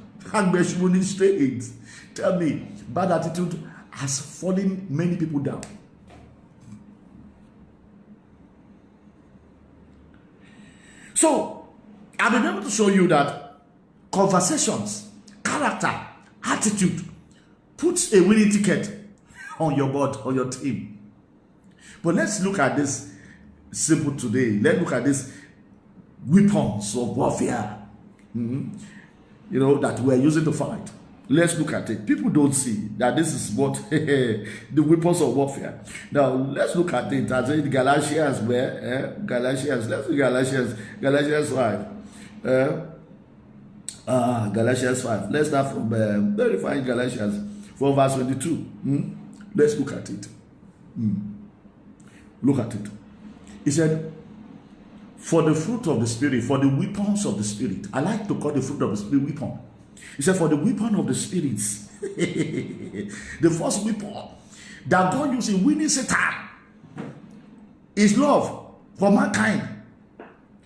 Straight. Tell me, bad attitude has fallen many people down. So, I've been able to show you that conversations, character, attitude puts a winning ticket on your board, on your team. But let's look at this simple today. Let's look at this weapons of warfare, you know, that we're using to fight. Let's look at it. People don't see that this is what the weapons of warfare. Now, let's look at it as in Galatians, where Galatians, let's do Galatians 5. Galatians 5. Let's start from verifying Galatians 4 verse 22. Let's look at it. Look at it. He said, for the fruit of the Spirit, for the weapons of the Spirit. I like to call the fruit of the Spirit weapon. He said, for the weapon of the spirits, the first weapon that God used in winning Satan is love for mankind.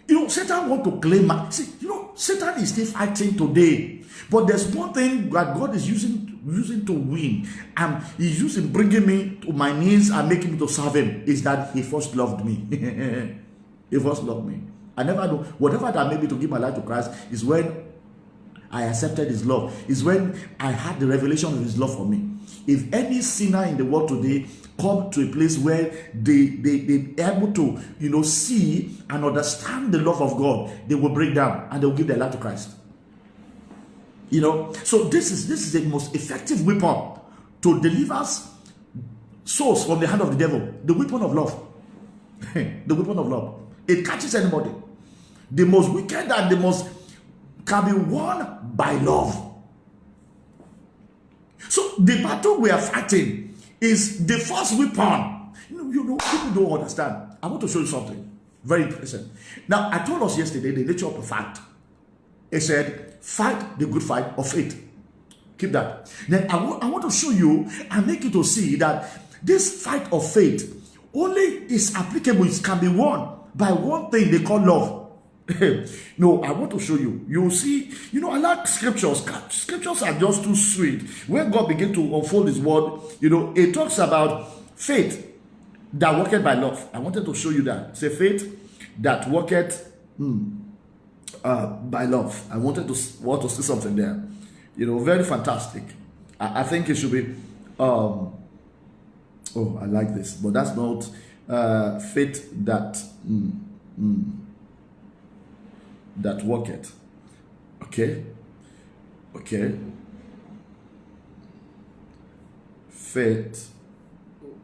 You know, Satan want to claim. See, you know, Satan is still fighting today. But there's one thing that God is using to win, and He's using bringing me to my knees and making me to serve Him, is that He first loved me. He first loved me. I never know. Whatever that made me to give my life to Christ is when I accepted His love. Is when I had the revelation of His love for me. If any sinner in the world today come to a place where they able to, you know, see and understand the love of God, they will break down and they will give their life to Christ. You know, so this is the most effective weapon to deliver souls from the hand of the devil. The weapon of love. The weapon of love. It catches anybody. The most wicked and the most can be won by love. So the battle we are fighting is the first weapon. You know, people don't understand. I want to show you something very interesting. Now, I told us yesterday the nature of the fight. It said, fight the good fight of faith. Keep that. Then I want to show you and make you to see that this fight of faith only is applicable, it can be won by one thing they call love. No, I want to show you. You see, you know, I like scriptures. Scriptures are just too sweet. When God began to unfold His word, you know, it talks about faith that worketh by love. I wanted to show you that. Say faith that worketh by love. I want to see something there. You know, very fantastic. I think it should be. Oh, I like this, but that's not faith that. That worketh. Okay. Faith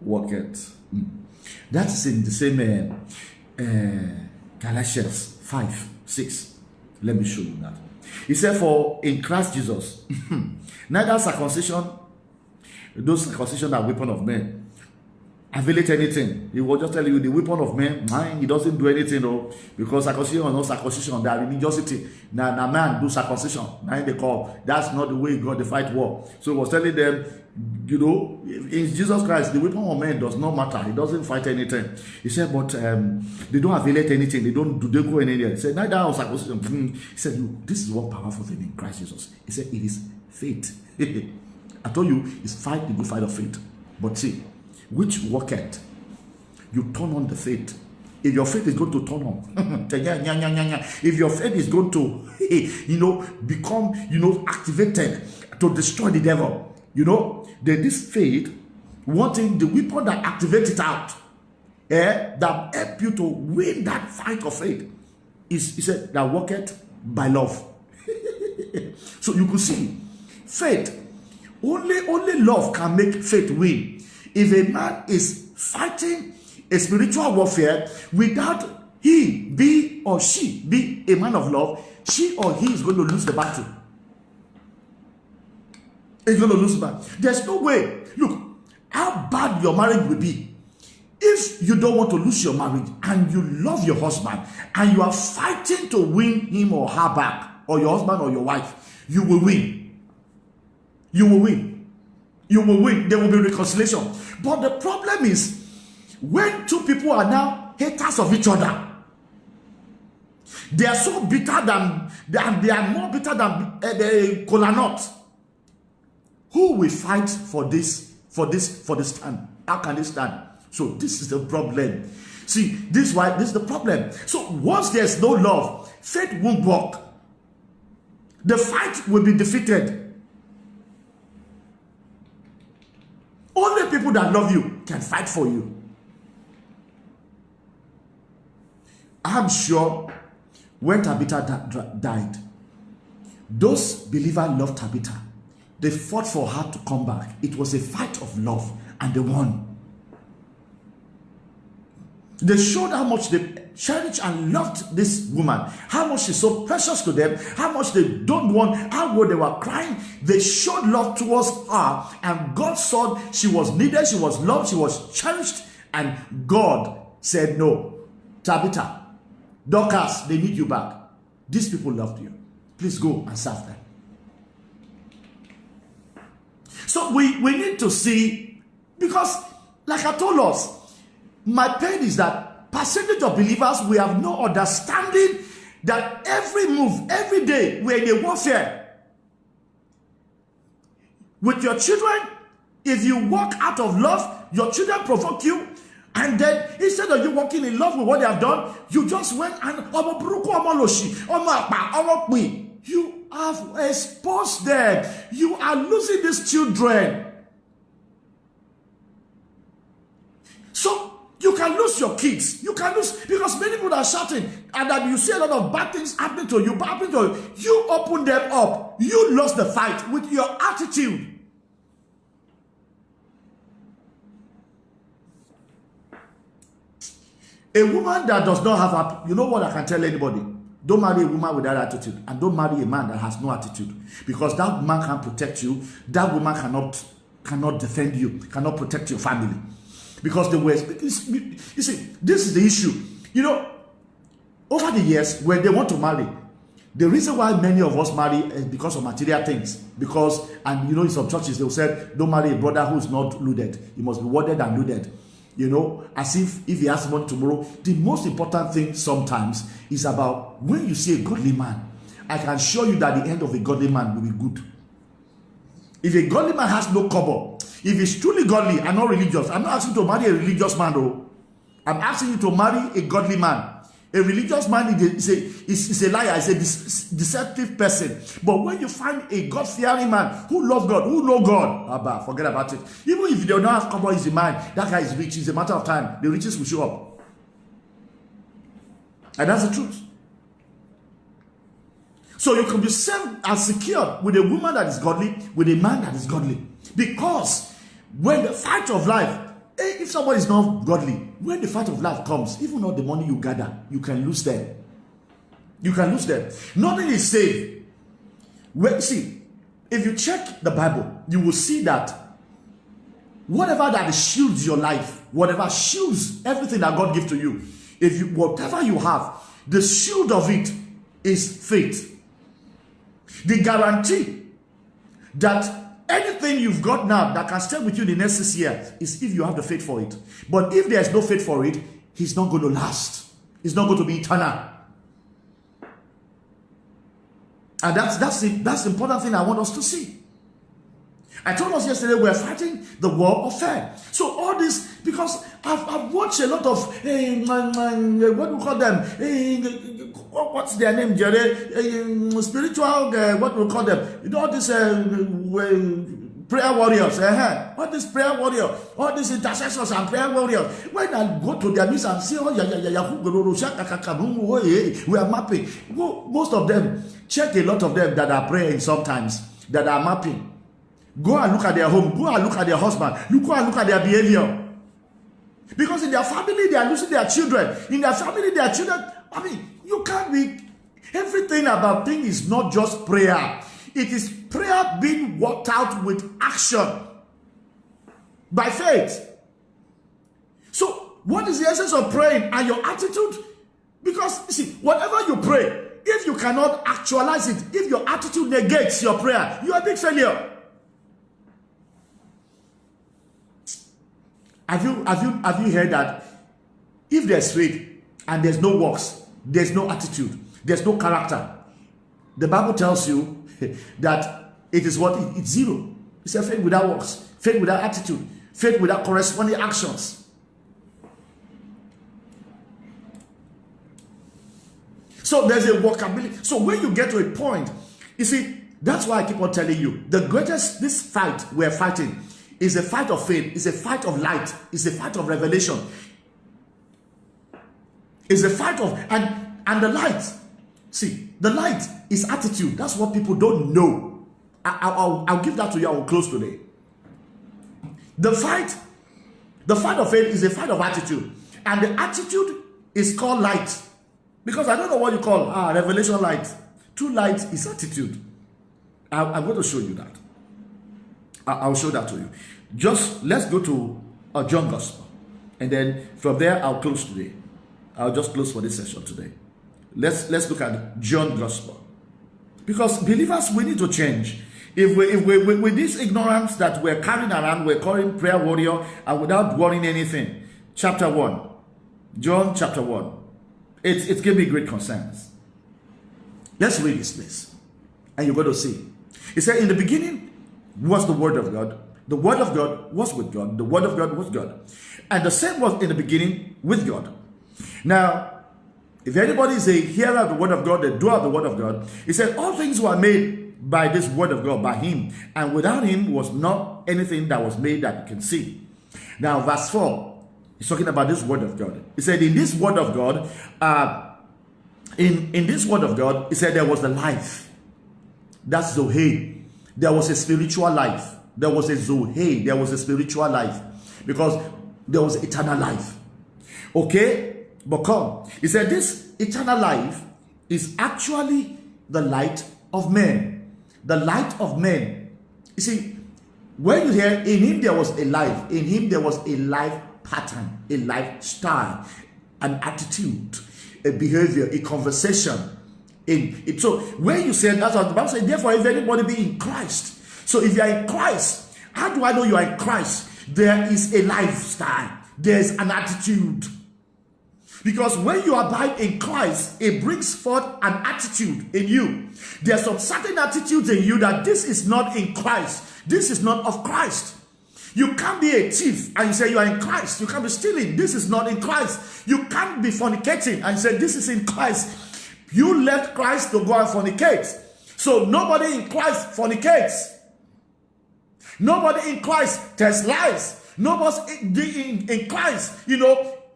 worketh. That is in the same Galatians 5:6. Let me show you that. He said, for in Christ Jesus, neither circumcision, those circumcision are weapon of men, availeth anything. He will just tell you the weapon of men, mine, he doesn't do anything, though, because circumcision or no circumcision, that religiosity. Now man do circumcision. Now they call. That's not the way God fight war. So he was telling them, you know, in Jesus Christ, the weapon of men does not matter. He doesn't fight anything. He said, but they don't availeth anything. They go anywhere. He said, neither on circumcision. He said, look, this is one powerful thing in Christ Jesus. He said, it is faith. I told you, it's fight the good fight of faith. But see, which worketh, you turn on the faith. If your faith is going to turn on, if your faith is going to, you know, become, you know, activated to destroy the devil, you know, then this faith, wanting the weapon that activates it out, that help you to win that fight of faith, is, he said, that worketh by love. So you could see, faith, only love can make faith win. If a man is fighting a spiritual warfare without he be or she be a man of love, she or he is going to lose the battle. He's going to lose the battle. There's no way. Look, how bad your marriage will be if you don't want to lose your marriage and you love your husband and you are fighting to win him or her back, or your husband or your wife. You will win. You will win. You will win. There will be reconciliation. But the problem is, when two people are now haters of each other, They are so bitter they are more bitter than the kola nut. Who will fight for this stand? How can they stand? So this is the problem. See, this is the problem. So once there's no love, faith won't work. The fight will be defeated. Only people that love you can fight for you. I'm sure when Tabitha died, those believers loved Tabitha. They fought for her to come back. It was a fight of love, and they won. They showed how much they cherished and loved this woman, how much she's so precious to them, how much they don't want, how they were crying. They showed love towards her, and God saw she was needed, she was loved, she was cherished, and God said, no, Tabitha, Dorcas, they need you back. These people loved you. Please go and serve them. So we need to see, because like I told us, my pain is that percentage of believers, we have no understanding that every move, every day, we're in a warfare. With your children, if you walk out of love, your children provoke you, and then instead of you walking in love with what they have done, you just went and you have exposed them. You are losing these children. So you can lose your kids. You can lose, because many people are shouting, and that you see a lot of bad things happening to you. You open them up. You lost the fight with your attitude. A woman that does not have, you know what I can tell anybody? Don't marry a woman with that attitude, and don't marry a man that has no attitude, because that man can protect you. That woman cannot defend you, cannot protect your family, because the West. You see, this is the issue. You know, over the years, when they want to marry, the reason why many of us marry is because of material things. Because, and you know, in some churches they will say, don't marry a brother who is not loaded. He must be worded and loaded. You know, as if he has money tomorrow. The most important thing sometimes is about when you see a godly man. I can show you that the end of a godly man will be good. If a godly man has no cover, if he's truly godly and not religious, I'm not asking you to marry a religious man, though. I'm asking you to marry a godly man. A religious man is a liar, is a deceptive person. But when you find a God-fearing man who loves God, who knows God, forget about it. Even if they don't have cover in his mind, that guy is rich. It's a matter of time. The riches will show up. And that's the truth. So you can be safe and secure with a woman that is godly, with a man that is godly. Because when the fight of life, if somebody is not godly, when the fight of life comes, even all the money you gather, you can lose them. You can lose them. Nothing is safe. Well, see, if you check the Bible, you will see that whatever that shields your life, whatever shields everything that God gives to you, whatever you have, the shield of it is faith. The guarantee that anything you've got now that can stay with you the next 6 years is if you have the faith for it. But if there's no faith for it, it's not going to last. It's not going to be eternal. And that's the important thing I want us to see. I told us yesterday we're fighting the war of faith. So all this, because I've watched a lot of, what do we call them? What's their name, Jerry? Spiritual, what do we call them? You know, all these prayer warriors. All these prayer warriors, all these intercessors and prayer warriors. When I go to their knees and see, we are mapping. Most of them, check a lot of them that are praying sometimes, that are mapping. Go and look at their home. Go and look at their husband. You go and look at their behavior. Because in their family, they are losing their children. In their family, their children, I mean, you can't be, everything about things is not just prayer. It is prayer being worked out with action. By faith. So, what is the essence of praying? And your attitude? Because, see, whatever you pray, if you cannot actualize it, if your attitude negates your prayer, you are a big failure. Have you heard that if there's faith and there's no works, there's no attitude, There's no character. The Bible tells you that it is what? It's zero. It's a faith without works, faith without attitude, faith without corresponding actions. So there's a workability. So when you get to a point, you see, that's why I keep on telling you, the greatest, this fight we're fighting is a fight of faith, it's a fight of light, it's a fight of revelation. It's a fight of, and the light, see, the light is attitude. That's what people don't know. I'll give that to you. I will close today. The fight of faith is a fight of attitude. And the attitude is called light. Because I don't know what you call revelation light. True light is attitude. I'm going to show you that. I'll show that to you. Just let's go to John Gospel. And then from there, I'll close today. I'll just close for this session today. Let's look at John Gospel. Because believers, we need to change. If we with this ignorance that we're carrying around, we're calling prayer warrior and without worrying anything. Chapter 1. John chapter 1. It gave me great concerns. Let's read this, please. And you're going to see. It said, in the beginning was the Word of God. The Word of God was with God. The Word of God was God. And the same was in the beginning with God. Now, if anybody is a hearer of the Word of God, a doer of the Word of God, he said, all things were made by this Word of God, by Him. And without Him was not anything that was made that you can see. Now, verse 4. He's talking about this Word of God. He said, in this Word of God, in this Word of God, he said there was the life. That's Zoe. There was a spiritual life. There was a Zoe. There was a spiritual life. Because there was eternal life. Okay? But come. He said this eternal life is actually the light of men. The light of men. You see, when you hear in Him there was a life. In Him there was a life pattern, a lifestyle, an attitude, a behavior, a conversation. So when you say that's what the Bible says, therefore if anybody be in Christ. So if you are in Christ, how do I know you are in Christ? There is a lifestyle, there's an attitude. Because when you abide in Christ, it brings forth an attitude in you. There are some certain attitudes in you that this is not in Christ. This is not of Christ. You can't be a thief and you say you are in Christ. You can't be stealing. This is not in Christ. You can't be fornicating and say this is in Christ. You left Christ to go and fornicate. So nobody in Christ fornicates. Nobody in Christ tells lies. Nobody in Christ,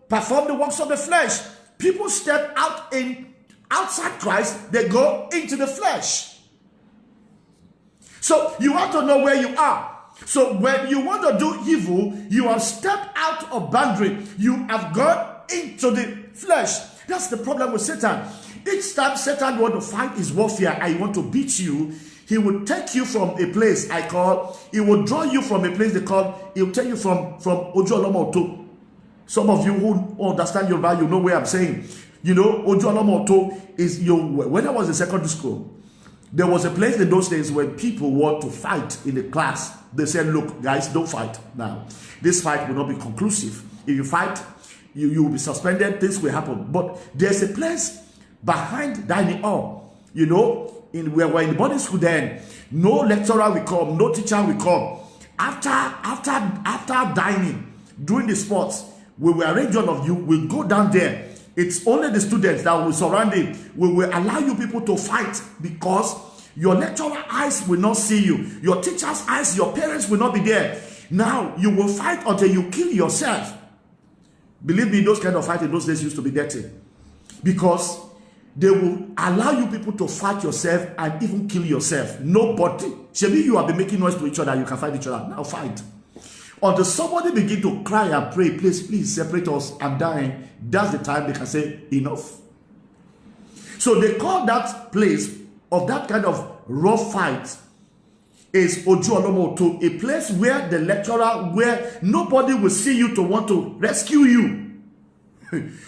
perform the works of the flesh. People step outside Christ, they go into the flesh. So you want to know where you are. So when you want to do evil, you have stepped out of boundary. You have gone into the flesh. That's the problem with Satan. Each time Satan wants to fight his warfare and he wants to beat you, he will take you from a place he will draw you from a place he will take you from Ojo Olomo Oto. Some of you who understand Yoruba, you know where I'm saying. Ojo Olomo Oto is when I was in secondary school, there was a place in those days where people want to fight in the class. They said, look, guys, don't fight now. This fight will not be conclusive. If you fight, you will be suspended. Things will happen. But there's a place behind dining hall. Where we're in the boarding school then. No lecturer will come. No teacher will come. After dining, during the sports, we will arrange all of you. We'll go down there. It's only the students that will surround it. We will allow you people to fight because your lecturer eyes will not see you. Your teacher's eyes, your parents will not be there. Now, you will fight until you kill yourself. Believe me, those kind of fighting those days used to be dirty. Because they will allow you people to fight yourself and even kill yourself. Nobody. Maybe you have been making noise to each other. You can fight each other. Now fight. Until somebody begin to cry and pray, please separate us, I'm dying. That's the time they can say enough. So they call that place of that kind of rough fight is Ojo Olomo Oto, a place where the lecturer, where nobody will see you to want to rescue you.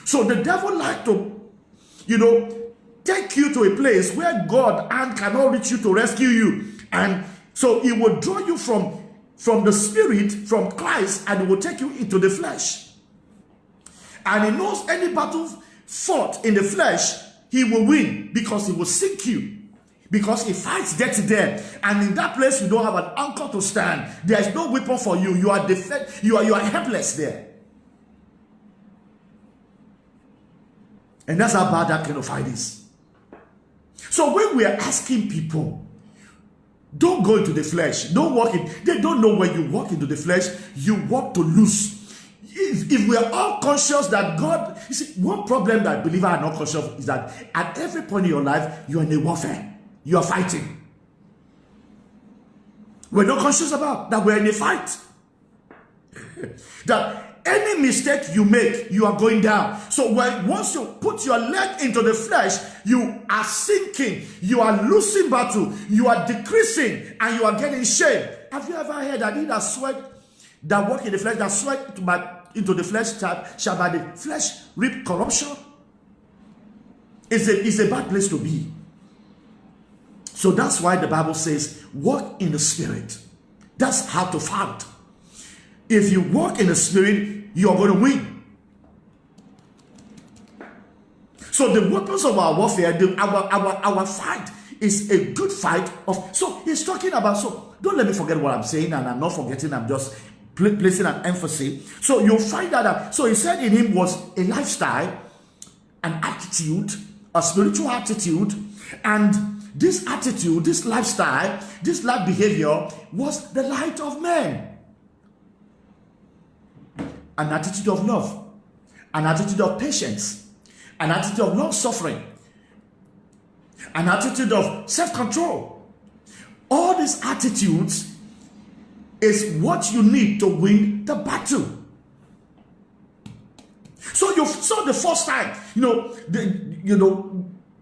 So the devil like to, take you to a place where God and cannot reach you to rescue you. And so he will draw you from the spirit, from Christ, and he will take you into the flesh. And he knows any battle fought in the flesh he will win because he will sink you. Because if fights get there, and in that place you don't have an anchor to stand, there is no weapon for you. You are you are helpless there. And that's how bad that kind of fight is. So when we are asking people, don't go into the flesh, don't walk in, they don't know when you walk into the flesh, you walk to lose. If we are all conscious that God, you see, one problem that believers are not conscious of is that at every point in your life, you are in a warfare. You are fighting. We're not conscious about that we're in a fight. That any mistake you make, you are going down. So once you put your leg into the flesh, you are sinking. You are losing battle. You are decreasing and you are getting shame. Have you ever heard that he that sweat, that walk in the flesh, that sweat into the flesh shall by the flesh reap corruption? It's a bad place to be. So that's why the Bible says, walk in the Spirit. That's how to fight. If you walk in the Spirit, you're going to win. So the weapons of our warfare, our fight is a good fight of. So he's talking about. So don't let me forget what I'm saying, and I'm not forgetting. I'm just placing an emphasis. So you'll find that. So he said in him was a lifestyle, an attitude, a spiritual attitude, and this attitude, this lifestyle, this life behavior was the light of men. An attitude of love, an attitude of patience, an attitude of long suffering, an attitude of self-control. All these attitudes is what you need to win the battle. So you saw the first time,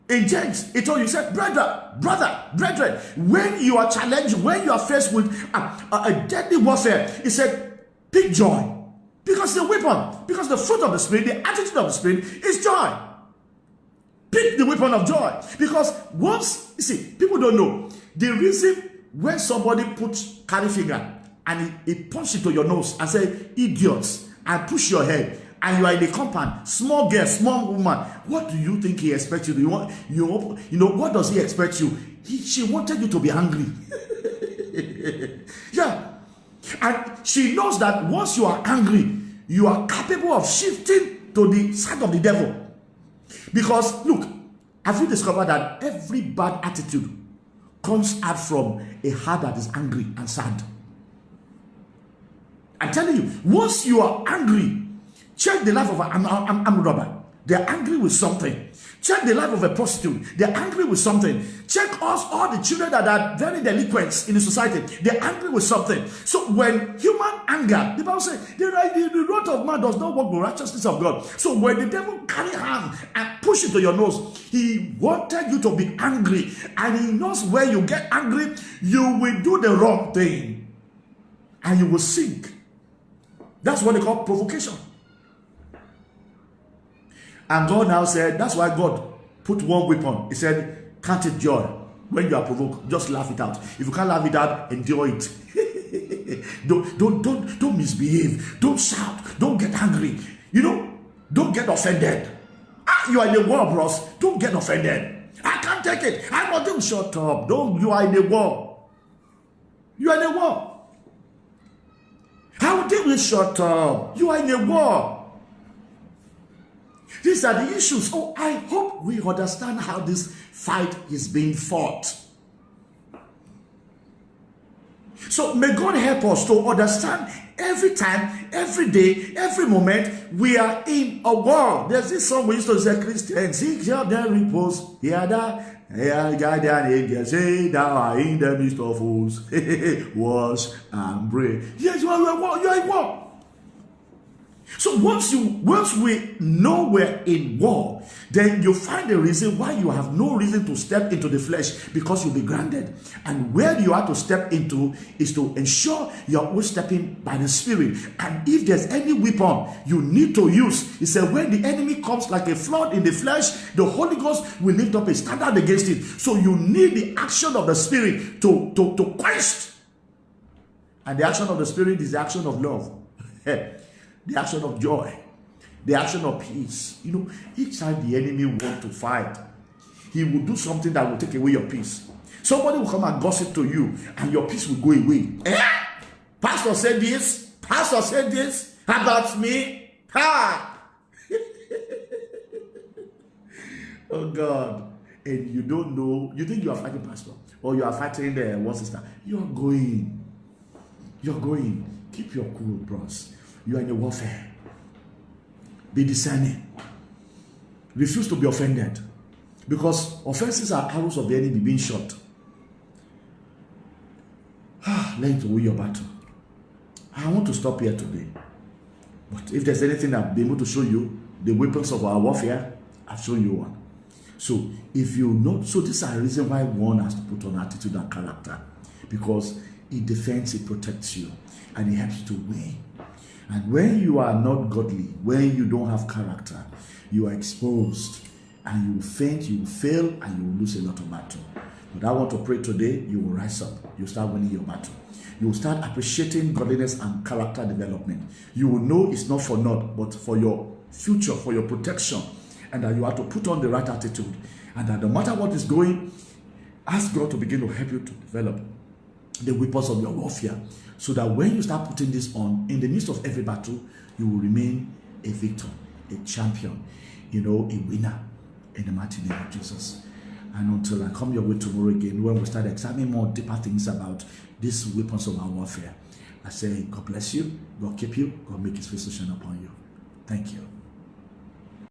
in James, it told you, he said, brethren, when you are challenged, when you are faced with a deadly warfare, he said, pick joy. Because the weapon, because the fruit of the Spirit, the attitude of the Spirit is joy. Pick the weapon of joy. Because once, you see, people don't know, the reason when somebody puts carry finger and he punches to your nose and say, idiots, and push your head, and you are in a compound, small girl, small woman, what do you think he expects you to do? What does he expect you? She wanted you to be angry. Yeah. And she knows that once you are angry, you are capable of shifting to the side of the devil. Because, look, have you discovered that every bad attitude comes out from a heart that is angry and sad? I'm telling you, once you are angry, check the life of an armed robber. They're angry with something. Check the life of a prostitute. They're angry with something. Check all the children that are very delinquents in the society. They're angry with something. So when human anger, the Bible says, the wrath of man does not work the righteousness of God. So when the devil carry hand and push it to your nose, he wanted you to be angry. And he knows where you get angry, you will do the wrong thing. And you will sink. That's what they call provocation. And God now said, that's why God put one weapon. He said, count it joy. When you are provoked, just laugh it out. If you can't laugh it out, endure it. Don't misbehave. Don't shout. Don't get angry. Don't get offended. You are in the war, bros. Don't get offended. I can't take it. I want to shut up. You are in the war. You are in the war. How did we shut up? You are in the war. These are the issues. Oh, I hope we understand how this fight is being fought. So may God help us to understand every time, every day, every moment we are in a war. There's this song we used to say, Christians, seek your repose. Say thou art in the midst of us. Wash and pray. Yes, you are in war. So once we know we're in war, then you find a reason why you have no reason to step into the flesh, because you'll be grounded. And where you are to step into is to ensure you're always stepping by the Spirit. And if there's any weapon you need to use, he said, when the enemy comes like a flood in the flesh, the Holy Ghost will lift up a standard against it. So you need the action of the Spirit to quench. And the action of the Spirit is the action of love. The action of joy, the action of peace. Each time the enemy wants to fight, he will do something that will take away your peace. Somebody will come and gossip to you, and your peace will go away. Pastor said this. Pastor said this about me. Oh God. And you don't know, you think you are fighting pastor, or you are fighting the one sister. You're going. Keep your cool, bros. You are in a warfare. Be discerning. Refuse to be offended, because offenses are arrows of the enemy being shot. Learn to win your battle. I want to stop here today, but if there's anything I've been able to show you, the weapons of our warfare, I've shown you one. So if you know, so this is a reason why one has to put on attitude and character, because it defends, it protects you, and it helps you to win. And when you are not godly, when you don't have character, you are exposed, and you will faint, you will fail, and you will lose a lot of battle. But I want to pray today, you will rise up, you will start winning your battle. You will start appreciating godliness and character development. You will know it's not for naught, but for your future, for your protection, and that you have to put on the right attitude, and that no matter what is going, ask God to begin to help you to develop the weapons of your warfare, so that when you start putting this on, in the midst of every battle, you will remain a victor, a champion, a winner, in the mighty name of Jesus. And until I come your way tomorrow again, when we start examining more deeper things about these weapons of our warfare, I say, God bless you, God keep you, God make his face to shine upon you. Thank you.